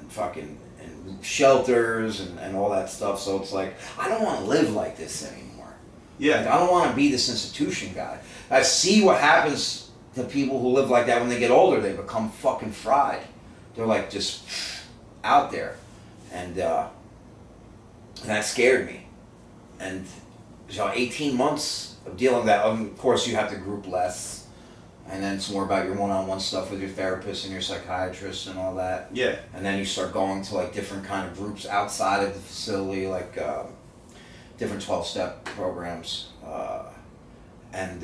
fucking and shelters and all that stuff. So it's like, I don't want to live like this anymore. Yeah. Like, I don't want to be this institution guy. I see what happens to people who live like that when they get older. They become fucking fried. They're like just out there. And that scared me. And 18 months of dealing with that. Of course, you have to group less. And then it's more about your one-on-one stuff with your therapist and your psychiatrist and all that. Yeah. And then you start going to like different kind of groups outside of the facility, like different 12-step programs. And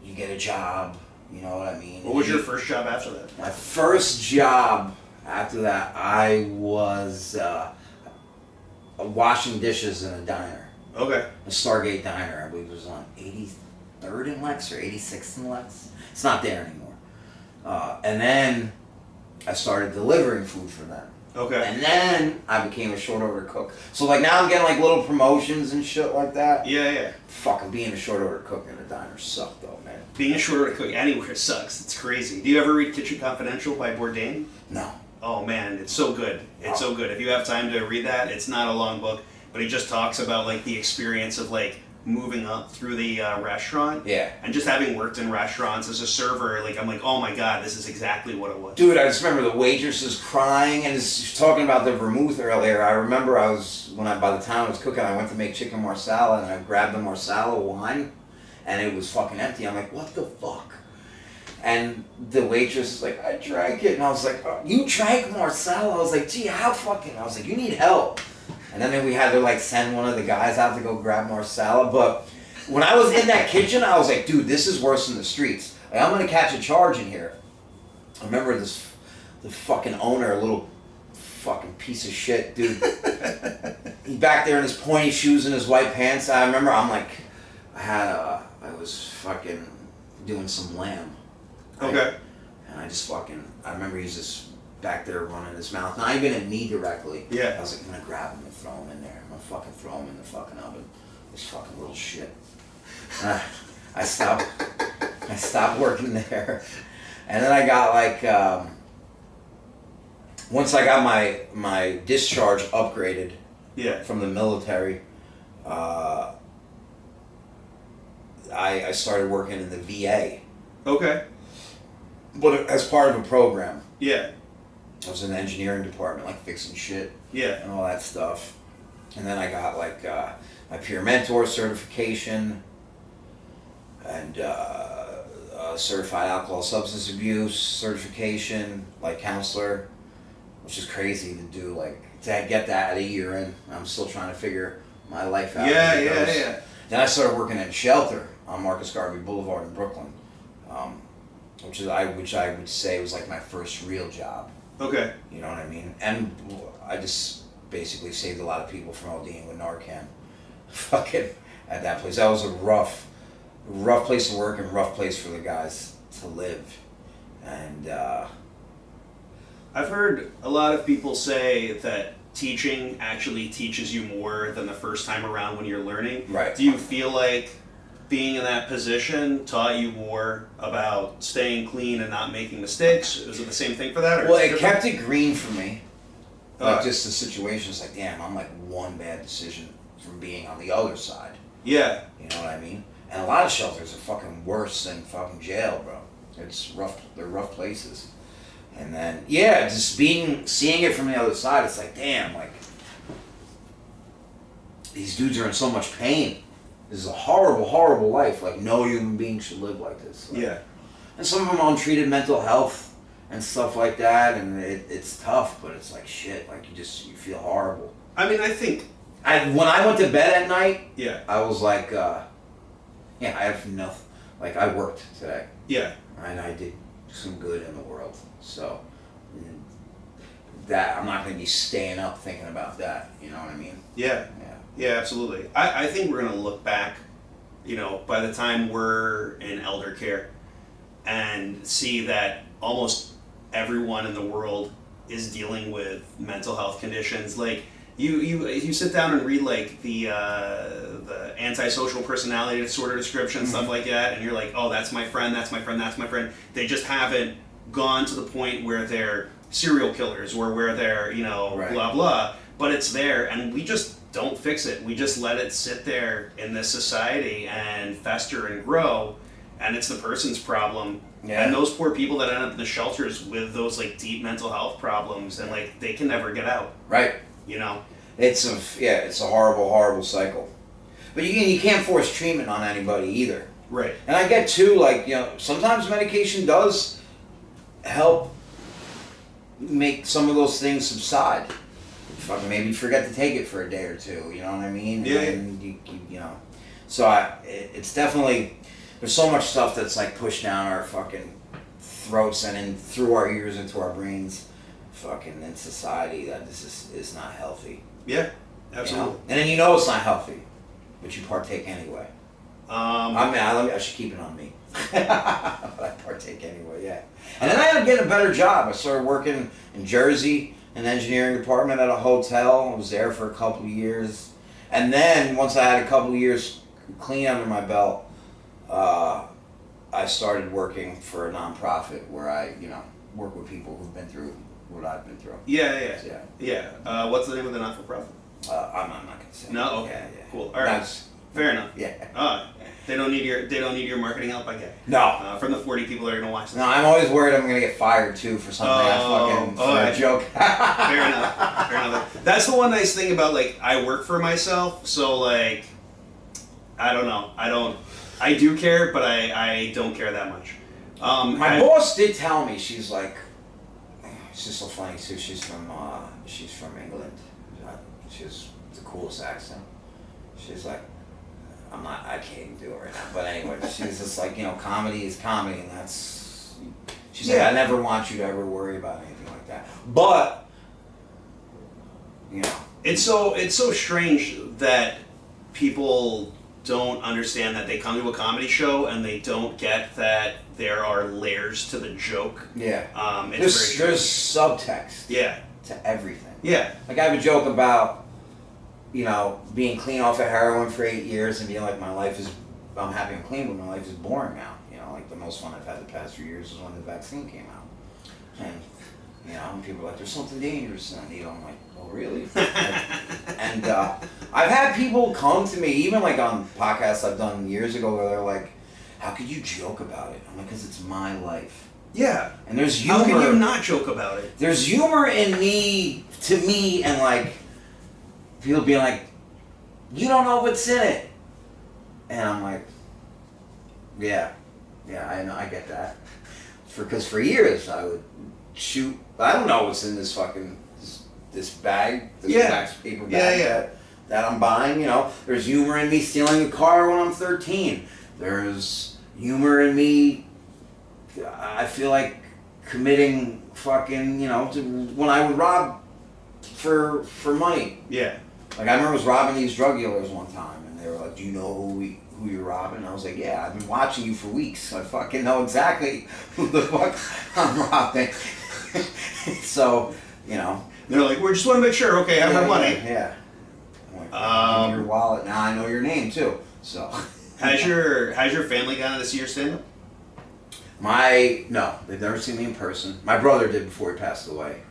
you get a job, you know what I mean? What was your first job after that? My first job after that, I was washing dishes in a diner. Okay. A Stargate diner, I believe it was on 83rd and Lex or 86th and Lex. It's not there anymore. And then I started delivering food for them. Okay. And then I became a short order cook. So like now I'm getting like little promotions and shit like that. Yeah. Fucking being a short order cook in a diner sucked though, man. Being a short order cook anywhere sucks. It's crazy. Do you ever read Kitchen Confidential by Bourdain? No. Oh man, it's so good. It's so good. If you have time to read that, it's not a long book, but he just talks about like the experience of like moving up through the restaurant. Yeah. And just having worked in restaurants as a server, like I'm like, oh my god, this is exactly what it was. Dude, I just remember the waitresses crying, and she's talking about the vermouth earlier. I remember by the time I was cooking, I went to make chicken marsala, and I grabbed the marsala wine, and it was fucking empty. I'm like, what the fuck? And the waitress is like, I drank it. And I was like, oh, you drank marsala? I was like, gee, how fucking... I was like, you need help. And then we had to like send one of the guys out to go grab marsala. But when I was in that kitchen, I was like, dude, this is worse than the streets. Like, I'm going to catch a charge in here. I remember the fucking owner, a little fucking piece of shit, dude. He's back there in his pointy shoes and his white pants. I remember I was fucking doing some lamb. Right? Okay. And I remember he's just back there running his mouth, not even at me directly. Yeah. I was like, I'm gonna grab him and throw him in there. I'm gonna fucking throw him in the fucking oven. This fucking little shit. I stopped working there. And then I got like, once I got my discharge upgraded from the military, I started working in the VA. Okay. But as part of a program. Yeah. I was in the engineering department, like fixing shit. Yeah. And all that stuff. And then I got like my peer mentor certification and certified alcohol substance abuse certification, like counselor, which is crazy to do. Like to get that a year in, I'm still trying to figure my life out. Yeah. Then I started working at a shelter on Marcus Garvey Boulevard in Brooklyn. which I would say was like my first real job. Okay. You know what I mean? And I just basically saved a lot of people from ODing with Narcan. Fucking at that place. That was a rough place to work and rough place for the guys to live. And I've heard a lot of people say that teaching actually teaches you more than the first time around when you're learning. Right. Do you feel like being in that position taught you more about staying clean and not making mistakes? Is it the same thing for that? Or well, it kept it green for me. Like Okay. just the situation is like, damn, I'm like one bad decision from being on the other side. Yeah. You know what I mean? And a lot of shelters are fucking worse than fucking jail, bro. It's rough. They're rough places. And then, yeah, just seeing it from the other side, it's like, damn, like, these dudes are in so much pain. This is a horrible, horrible life. Like, no human being should live like this. Like, Yeah. and some of them untreated mental health and stuff like that, and it's tough, but it's like, shit, like, you feel horrible. I mean, I think... When I went to bed at night, Yeah. I was like, yeah, I have nothing. Like, I worked today. Yeah. And I did some good in the world. So that I'm not going to be staying up thinking about that. You know what I mean? Yeah. Yeah. Yeah, absolutely. I think we're going to look back, you know, by the time we're in elder care and see that almost everyone in the world is dealing with mental health conditions. Like, you sit down and read like the antisocial personality disorder description and stuff like that, and you're like, oh, that's my friend, that's my friend, that's my friend. They just haven't gone to the point where they're serial killers or where they're, you know, Right. blah blah. But it's there, and we just don't fix it. We just let it sit there in this society and fester and grow, and it's the person's problem. Yeah. And those poor people that end up in the shelters with those like deep mental health problems, and like they can never get out. Right. You know. It's a horrible, horrible cycle. But you can't force treatment on anybody either. Right. And I get too, like, you know, sometimes medication does help make some of those things subside. Fucking maybe forget to take it for a day or two. You know what I mean? Yeah. And you know, so it's definitely, there's so much stuff that's like pushed down our fucking throats and in through our ears into our brains, fucking in society, that this is not healthy. Yeah. Absolutely. You know? And then you know it's not healthy, but you partake anyway. I should keep it on me. But I partake anyway, yeah. And then I ended up getting a better job. I started working in Jersey, in the engineering department at a hotel. I was there for a couple of years. And then, once I had a couple of years clean under my belt, I started working for a nonprofit where I, you know, work with people who've been through what I've been through. Yeah. So, Yeah. What's the name of the not-for-profit? I'm not gonna say. No. Okay. Yeah. Cool. All right. Fair enough. Yeah. They don't need your marketing help, I get. No. From the 40 people that are gonna watch this. No, I'm always worried I'm gonna get fired too for something for a joke. Fair enough. That's the one nice thing about, like, I work for myself, so like, I don't know. I do care, but I don't care that much. My boss did tell me, she's like, it's just so funny too. She's from England. She has the coolest accent. She's like, I can't even do it right now. But anyway, she's just like, you know, comedy is comedy, and that's. She's like, I never want you to ever worry about anything like that. But, you know, it's so strange that people don't understand that they come to a comedy show and they don't get that there are layers to the joke. Yeah. There's subtext. Yeah. To everything. Yeah. Like, I have a joke about, you know, being clean off of heroin for 8 years and being like, I'm happy I'm clean, but my life is boring now. You know, like, the most fun I've had the past few years was when the vaccine came out. And, you know, and people are like, there's something dangerous in that needle. I'm like, oh, really? And I've had people come to me, even like on podcasts I've done years ago, where they're like, how could you joke about it? I'm like, because it's my life. Yeah. And there's humor. How can you not joke about it? There's humor in to me, and like, people being like, you don't know what's in it. And I'm like, yeah, I know, I get that. Because for years I would shoot, I don't know what's in this fucking, this bag, this paper bag that I'm buying, you know. There's humor in me stealing a car when I'm 13. There's humor in me I feel like committing fucking, when I would rob for money. Yeah. Like, I remember I was robbing these drug dealers one time, and they were like, do you know who you're robbing? And I was like, yeah, I've been watching you for weeks. I fucking know exactly who the fuck I'm robbing. So, They're like, we just want to make sure, okay, have my money. Yeah. I'm like, give me your wallet. Now I know your name, too. So. Has your family gone to see your stand-up? No, they've never seen me in person. My brother did before he passed away.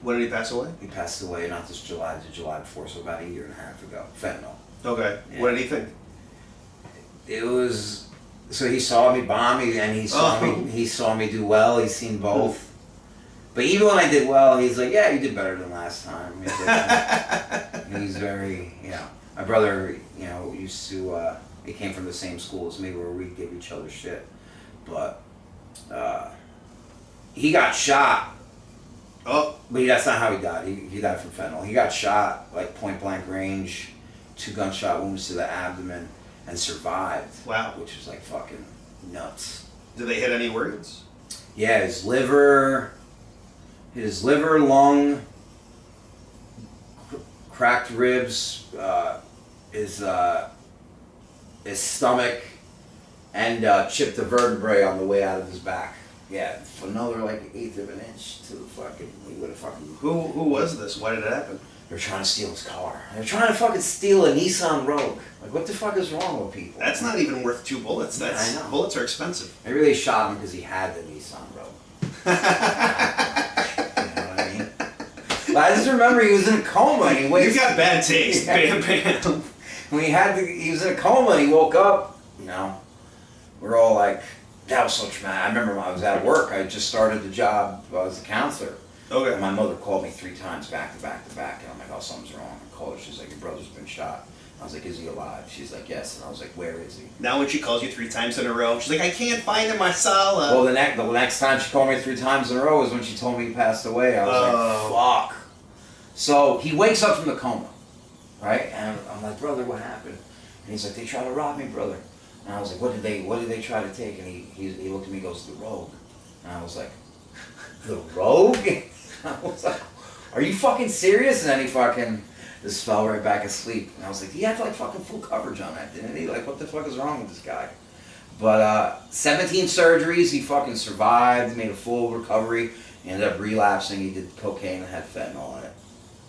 When did he pass away? He passed away not this July, the July before, so about a year and a half ago. Fentanyl. Okay. Yeah. What did he think? It was, so he saw me bomb, and he saw me do well. He's seen both. But even when I did well, he's like, yeah, you did better than last time. He's like, he's very, my brother, used to, he came from the same school as me where we give each other shit. But he got shot. Oh. But that's not how he died. He died from fentanyl. He got shot, like, point blank range, 2 gunshot wounds to the abdomen, and survived. Wow. Which was, like, fucking nuts. Did they hit any organs? Yeah, his liver, lung, cracked ribs, his stomach, and chipped the vertebrae on the way out of his back. Yeah, another like 1/8 of an inch to the fucking. He would have fucking. Who was this? Why did it happen? They're trying to steal his car. They're trying to fucking steal a Nissan Rogue. Like, what the fuck is wrong with people? That's not even worth 2 bullets. I know. Bullets are expensive. Maybe they shot him because he had the Nissan Rogue. You know what I mean? But I just remember he was in a coma. And you got bad taste. Bam, bam. When he was in a coma and he woke up. We're all like, that was so traumatic. I remember when I was at work. I just started the job as a counselor. Okay. And my mother called me 3 times back to back to back, and I'm like, oh, something's wrong. I called her. She's like, your brother's been shot. I was like, is he alive? She's like, yes. And I was like, where is he? Now when she calls you 3 times in a row, she's like, I can't find him, I saw him. Well, the next time she called me 3 times in a row was when she told me he passed away. I was like, fuck. So he wakes up from the coma, right? And I'm like, brother, what happened? And he's like, they tried to rob me, brother. And I was like, what did they try to take? And he looked at me and goes, the Rogue. And I was like, the Rogue? I was like, are you fucking serious? And then he fucking just fell right back asleep. And I was like, he had like fucking full coverage on that, didn't he? Like, what the fuck is wrong with this guy? But 17 surgeries, he fucking survived, made a full recovery. He ended up relapsing. He did cocaine and had fentanyl in it.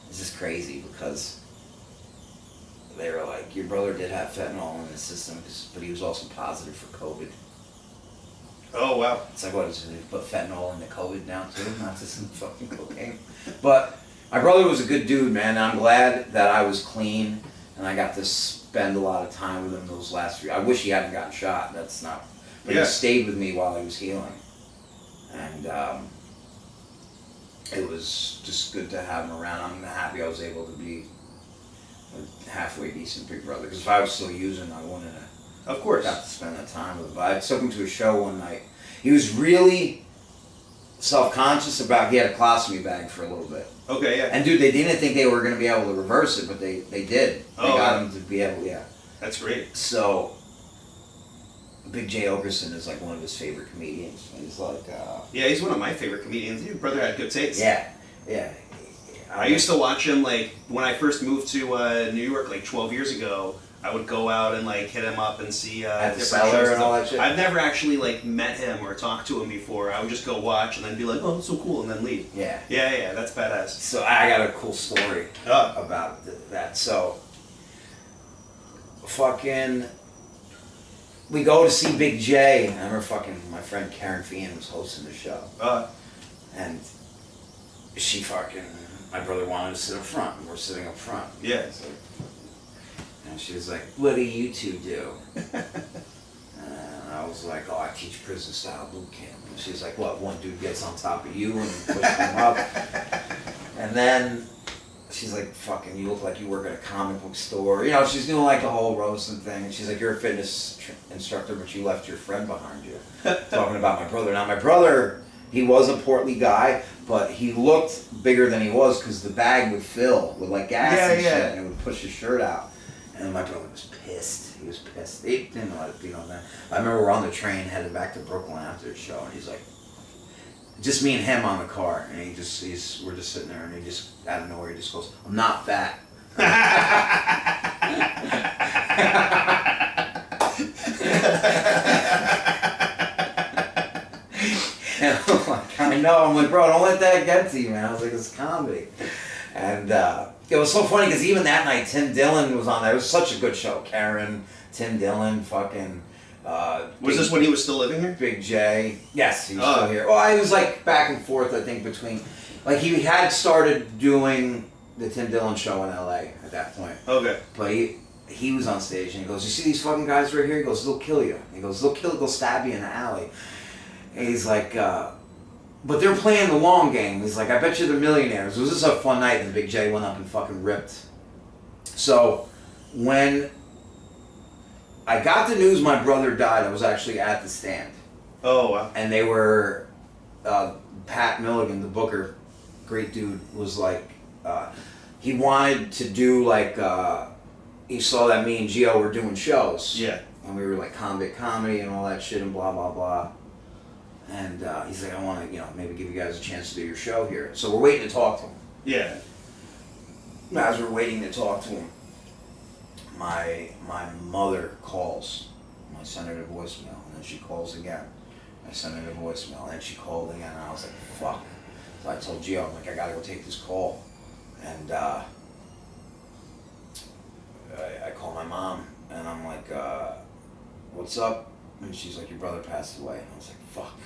It's just crazy because they were like, your brother did have fentanyl in his system, but he was also positive for COVID. Oh, wow. It's like, what is it? They put fentanyl in the COVID now, too? Not just in fucking cocaine. But my brother was a good dude, man. I'm glad that I was clean and I got to spend a lot of time with him those last few. I wish he hadn't gotten shot. That's not. But he stayed with me while he was healing. And it was just good to have him around. I'm happy I was able to be a halfway decent big brother. Because if I was still using, I wouldn't have. Of course. Got to spend that time with him. But I took him to a show one night. He was really self-conscious about, he had a colostomy bag for a little bit. Okay, yeah. And dude, they didn't think they were going to be able to reverse it, but they did. They got him to be able, That's great. So, Big J Okerson is like one of his favorite comedians. He's like, yeah, he's one of my favorite comedians. Your brother had good taste. Yeah. I used to watch him, like, when I first moved to New York, like, 12 years ago. I would go out and, like, hit him up and see at the different cellar shows and all that shit. I've never actually, like, met him or talked to him before. I would just go watch and then be like, oh, that's so cool, and then leave. Yeah, that's badass. So I got a cool story about that. So, fucking, we go to see Big J. I remember fucking my friend Karen Fiend was hosting the show. And she fucking, my brother wanted to sit up front, and we're sitting up front. Yeah. So, and she was like, what do you two do? And I was like, oh, I teach prison style boot camp. And she's like, what, one dude gets on top of you and pushes him up? And then she's like, fucking, you look like you work at a comic book store. You know, she's doing like the whole roasting thing. And she's like, you're a fitness instructor, but you left your friend behind you. Talking about my brother. Now, my brother, he was a portly guy, but he looked bigger than he was because the bag would fill with like gas and shit, and it would push his shirt out. And my brother was pissed. He was pissed. He didn't know how to beat on that. I remember we're on the train heading back to Brooklyn after the show, and he's like, just me and him on the car, and we're just sitting there, and he just, out of nowhere, he just goes, I'm not fat. And I'm like, I know. I'm like, bro, don't let that get to you, man. I was like, it's comedy. And it was so funny because even that night, Tim Dillon was on there. It was such a good show. Karen, Tim Dillon, fucking... was this when he was still living here? Big J. Yes, he was still here. Well, I was like back and forth, I think, between... Like, he had started doing the Tim Dillon show in L.A. at that point. Okay. But he was on stage and he goes, you see these fucking guys right here? He goes, they'll kill you. He goes, they'll stab you in the alley. And he's like, but they're playing the long game. He's like, I bet you they're millionaires. It was just a fun night, and Big J went up and fucking ripped. So, when I got the news my brother died, I was actually at the stand. Oh, wow. And they were, Pat Milligan, the booker, great dude, was like, he wanted to do like, he saw that me and Geo were doing shows. Yeah. And we were like convict comedy and all that shit and blah, blah, blah. And he's like, I want to, maybe give you guys a chance to do your show here. So we're waiting to talk to him. Yeah. As we're waiting to talk to him, my mother calls. I sent her a voicemail, and then she calls again. I sent her a voicemail, and then she called again, and I was like, fuck. So I told Gio, I'm like, I gotta go take this call. And I call my mom, and I'm like, what's up? And she's like, your brother passed away. And I was like, fuck.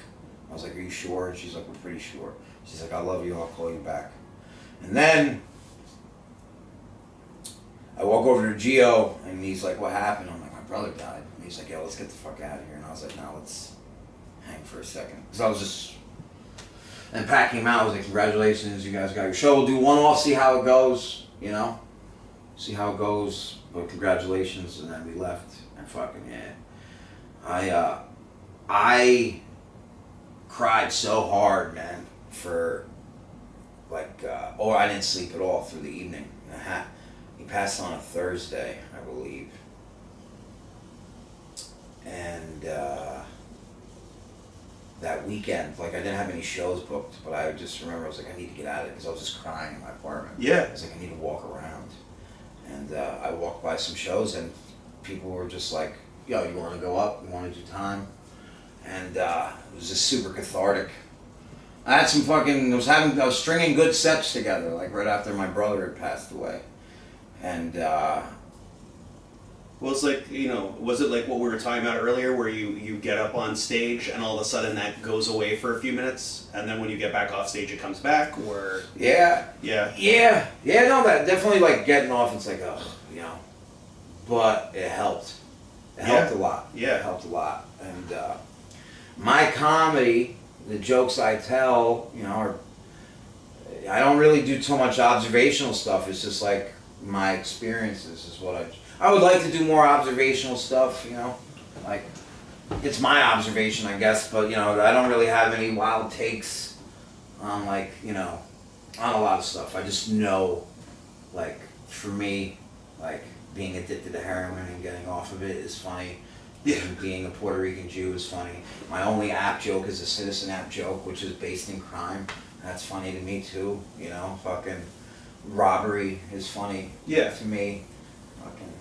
I was like, are you sure? And she's like, we're pretty sure. She's like, I love you, I'll call you back. And then I walk over to Gio, and he's like, what happened? I'm like, my brother died. And he's like, yo, let's get the fuck out of here. And I was like, no, let's hang for a second. Because I was just... And Pat came out, I was like, congratulations, you guys got your show. We'll do one off, see how it goes, See how it goes, but congratulations. And then we left, and fucking, yeah. I cried so hard, man, for, like, I didn't sleep at all through the evening. He passed on a Thursday, I believe. And, that weekend, like, I didn't have any shows booked, but I just remember I was like, I need to get out of it, because I was just crying in my apartment. Yeah. I was like, I need to walk around. And I walked by some shows, and people were just like, yo, you want to go up? You want to do time? And it was just super cathartic. I had some fucking, I was stringing good sets together, like right after my brother had passed away. And, well, it's like, was it like what we were talking about earlier, where you get up on stage and all of a sudden that goes away for a few minutes, and then when you get back off stage it comes back, or? Yeah. Yeah. Yeah. Yeah, no, that definitely, like, getting off, it's like, but it helped. It helped a lot. Yeah. It helped a lot. And my comedy, the jokes I tell, are, I don't really do too much observational stuff. It's just like my experiences is what I would like to do more observational stuff, like, it's my observation, I guess, but, I don't really have any wild takes on, like, on a lot of stuff. I just know, like, for me, like, being addicted to heroin and getting off of it is funny. Yeah. And being a Puerto Rican Jew is funny. My only app joke is a Citizen app joke, which is based in crime. That's funny to me, too, fucking robbery is funny to me. Fucking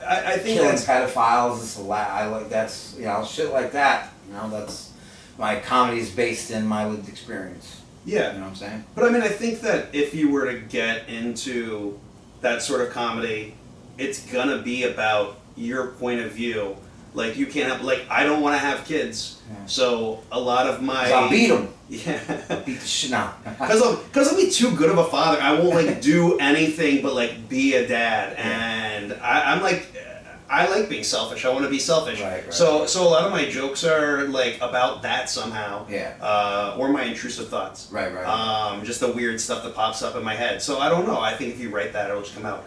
I think killing that's... pedophiles is I like that's shit like that. That's my comedy is based in my lived experience. Yeah. You know what I'm saying? But I mean, I think that if you were to get into that sort of comedy, it's gonna be about your point of view. Like, you can't have, like, I don't want to have kids, so a lot of my... I'll beat them. Yeah. I'll beat the shit out. Because I'll be too good of a father. I won't, like, do anything but, like, be a dad. And I'm like, I like being selfish. I want to be selfish. Right. So a lot of my jokes are, like, about that somehow. Yeah. Or my intrusive thoughts. Right. Just the weird stuff that pops up in my head. So I don't know. I think if you write that, it'll just come out.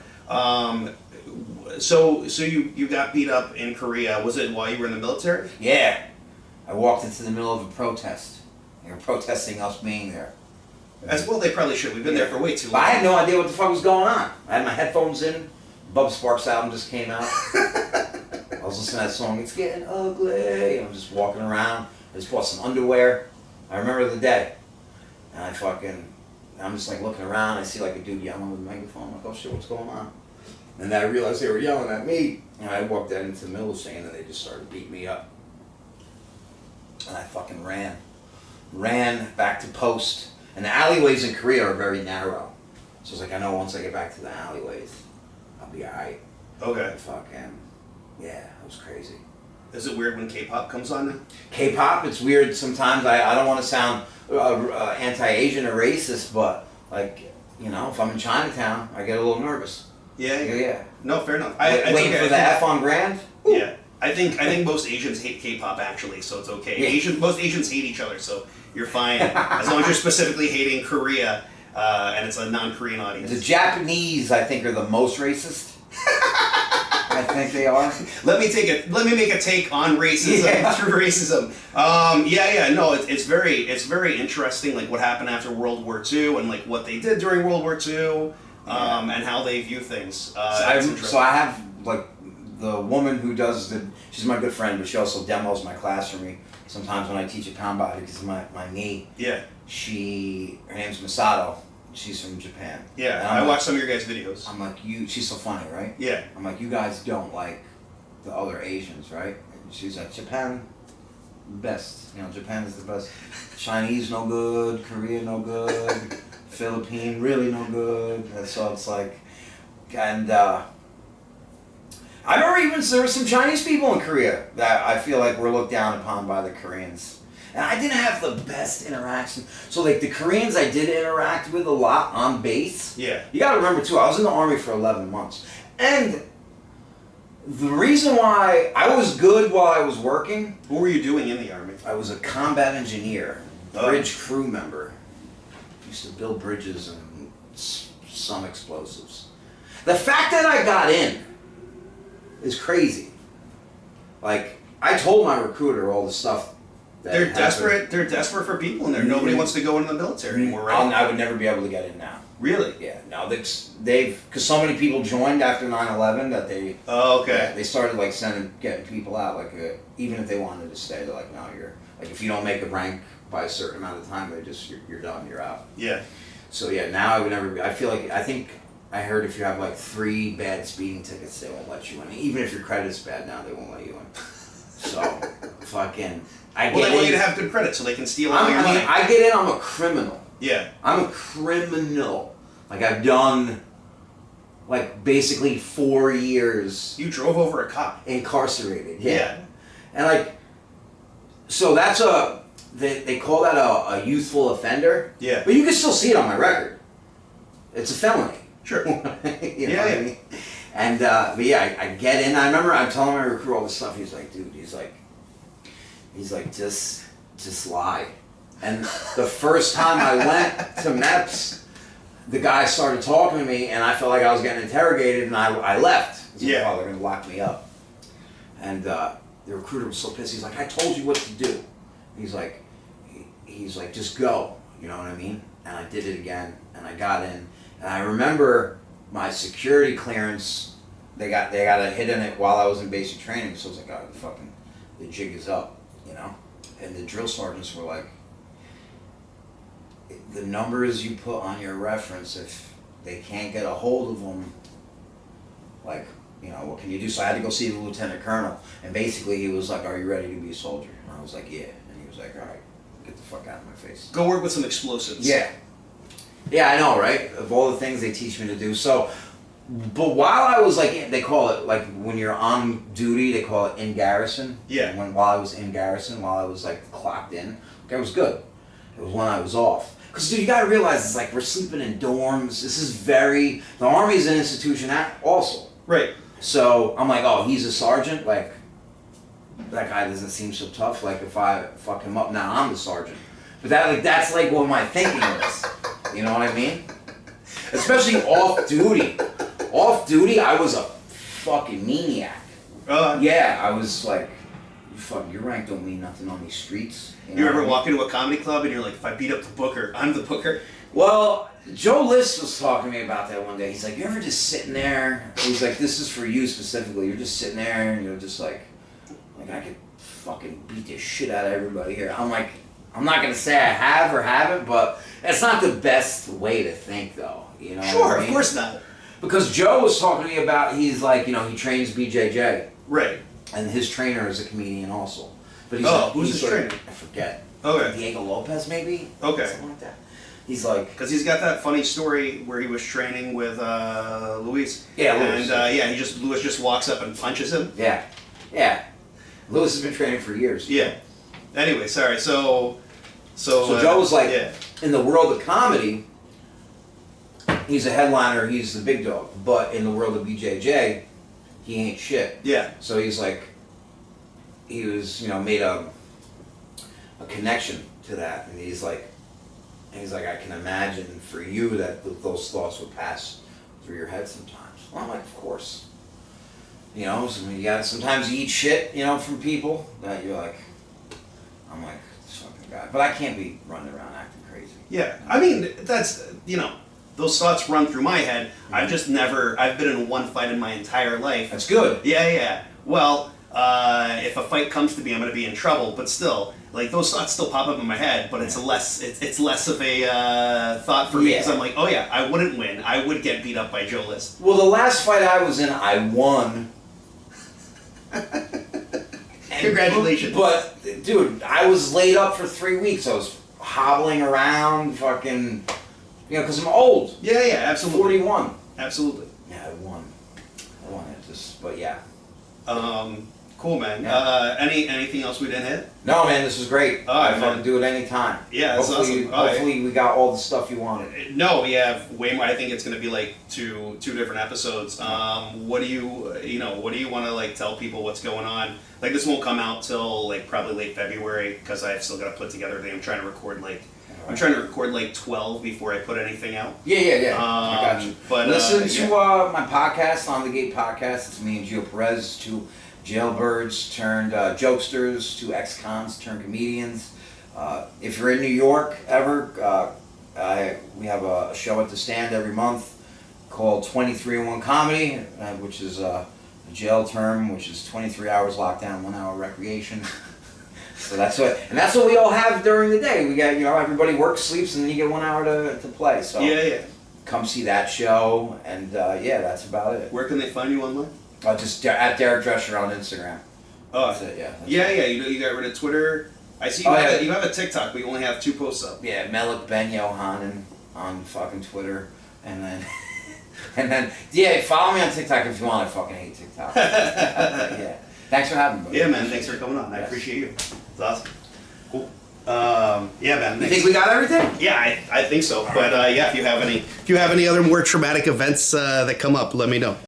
So you got beat up in Korea. Was it while you were in the military? Yeah. I walked into the middle of a protest. They were protesting us being there. As well, they probably should. We've been there for way too long. But I had no idea what the fuck was going on. I had my headphones in, Bub Sparks album just came out. I was listening to that song, It's Getting Ugly. I'm just walking around. I just bought some underwear. I remember the day. And I'm just like looking around. I see like a dude yelling with a megaphone. I'm like, oh shit, what's going on? And then I realized they were yelling at me. And I walked out into the middle of the scene and they just started beating me up. And I fucking ran. Ran back to post. And the alleyways in Korea are very narrow. So it's like, I know once I get back to the alleyways, I'll be alright. Okay. Yeah, it was crazy. Is it weird when K-pop comes on now? K-pop, it's weird sometimes. I don't want to sound anti-Asian or racist, but like, you know, if I'm in Chinatown, I get a little nervous. Yeah. No, fair enough. Waiting for the F on Grand? Ooh. Yeah. I think most Asians hate K-pop actually, so it's okay. Yeah. Most Asians hate each other, so you're fine as long as you're specifically hating Korea and it's a non-Korean audience. The Japanese, I think, are the most racist. I think they are. Let me make a take on racism through racism. No, it's very interesting, like what happened after World War II and like what they did during World War II, and how they view things. So I have like the woman who does she's my good friend, but she also demos my class for me sometimes when I teach at Pound Body because of my knee. Yeah. Her name's Masato. She's from Japan. Yeah, I watched some of your guys' videos. I'm like, she's so funny, right? Yeah. I'm like, you guys don't like the other Asians, right? And she's like, Japan, best. You know, Japan is the best. Chinese, no good. Korea, no good. Philippine, really no good. And so it's like, and I remember even there were some Chinese people in Korea that I feel like were looked down upon by the Koreans. And I didn't have the best interaction. So like the Koreans I did interact with a lot on base. Yeah. You gotta remember too, I was in the Army for 11 months. And the reason why I was good while I was working. What were you doing in the Army? I was a combat engineer, bridge crew member. Used to build bridges and some explosives. The fact that I got in is crazy. Like, I told my recruiter all the stuff. They're desperate. They're desperate for people in there. Nobody wants to go into the military anymore, right? I would never be able to get in now. Really? Yeah. No, they've because so many people joined after 9/11 that they. Oh, okay. Yeah, they started like getting people out. Like even if they wanted to stay, they're like, no, you're like if you don't make a rank by a certain amount of time, you're done. You're out. Yeah. So yeah, now I would never. I think I heard if you have like 3 bad speeding tickets, they won't let you in. Even if your credit's bad now, they won't let you in. So fucking. They want you to have good credit so they can steal all your money. I get in, I'm a criminal. Yeah. I'm a criminal. Like, I've done, like, basically 4 years. You drove over a cop. Incarcerated, yeah. And, like, so that's they call that a youthful offender. Yeah. But you can still see it on my record. It's a felony. Sure. You know what I mean? And, but yeah, I get in. I remember I'm telling my recruiter all this stuff. He's like, dude, he's like, just lie. And the first time I went to MEPS, the guy started talking to me, and I felt like I was getting interrogated, and I left. Like, oh, they're going to lock me up. And the recruiter was so pissed. He's like, I told you what to do. He's like, just go. You know what I mean? And I did it again, and I got in. And I remember my security clearance, they got a hit in it while I was in basic training, so I was like, oh, the jig is up. You know, and the drill sergeants were like, the numbers you put on your reference, if they can't get a hold of them, like, you know, what can you do? So I had to go see the lieutenant colonel, and basically he was like, are you ready to be a soldier? And I was like, yeah. And he was like, all right, get the fuck out of my face. Go work with some explosives. Yeah, I know, right? Of all the things they teach me to do. So, but while I was like, they call it, like when you're on duty, they call it in garrison. Yeah. While I was in garrison, while I was like clocked in, it was good. It was when I was off. Because dude, you gotta realize, it's like we're sleeping in dorms. The Army is an institution also. Right. So I'm like, oh, he's a sergeant? Like, that guy doesn't seem so tough. Like if I fuck him up, now I'm the sergeant. But that's like what my thinking is. You know what I mean? Especially off duty. Off duty, I was a fucking maniac. Yeah, I was like, your rank don't mean nothing on these streets. You ever walk into a comedy club and you're like, if I beat up the booker, I'm the booker? Well, Joe List was talking to me about that one day. He's like, you ever just sitting there? He's like, this is for you specifically. You're just sitting there and you're just like I could fucking beat the shit out of everybody here. I'm like, I'm not going to say I have or haven't, but it's not the best way to think, though. You know? Sure, of course not. Because Joe was talking to me about, he's like, you know, he trains BJJ. Right. And his trainer is a comedian also. But he's who's his trainer? I forget. Okay. Diego Lopez, maybe? Okay. Something like that. He's like... Because he's got that funny story where he was training with Luis. Yeah, Luis. And Luis just walks up and punches him. Yeah. Yeah. Luis has been training for years. Yeah. Anyway, sorry. So Joe was like, in the world of comedy, he's a headliner, he's the big dog. But in the world of BJJ, he ain't shit. Yeah. So he's like, he was, you know, made a connection to that. And he's like, I can imagine for you that those thoughts would pass through your head sometimes. Well, I'm like, of course. You know, sometimes you eat shit, you know, from people that you're like, I'm like, this fucking guy. But I can't be running around acting crazy. Yeah. I mean, that's, you know, those thoughts run through my head. Mm-hmm. I've been in one fight in my entire life. That's good. Yeah. Well, if a fight comes to me, I'm going to be in trouble, but still, like, those thoughts still pop up in my head, but it's less of a thought for me, because I'm like, oh yeah, I wouldn't win. I would get beat up by Joe List. Well, the last fight I was in, I won. Congratulations. But, dude, I was laid up for 3 weeks. I was hobbling around, fucking, you know, because I'm old. Yeah, absolutely. 41. Absolutely. Yeah, I won it, but yeah. Cool, man. Yeah. Anything else we didn't hit? No, man, this was great. I fucking do it anytime. Yeah, that's awesome. Hopefully we got all the stuff you wanted. No, we have way more. I think it's going to be like two different episodes. What do you want to like tell people what's going on? Like, this won't come out till like probably late February, because I've still got to put together everything. I'm trying to record like 12 before I put anything out. Yeah. I got you. But listen to my podcast, On the Gate Podcast. It's me and Geo Perez, two jailbirds turned jokesters, two ex-cons turned comedians. If you're in New York ever, we have a show at the Stand every month called 23-in-1 Comedy, which is a jail term, which is 23 hours lockdown, 1 hour recreation. So that's what we all have during the day. We got, you know, everybody works, sleeps, and then you get 1 hour to play. So yeah. Come see that show, and that's about it. Where can they find you online? Just at J Drescher on Instagram. Oh, that's it. Yeah. Yeah. You got rid of Twitter. I see you have a TikTok, but you only have 2 posts up. Yeah, Melik Ben Yohanan on fucking Twitter, and then follow me on TikTok if you want. I fucking hate TikTok. Yeah. Thanks for having me, buddy. Yeah, man. Thanks for coming on. I appreciate you. It's awesome. Cool. Yeah, man. You think we got everything? Yeah, I think so. But if you have any other more traumatic events that come up, let me know.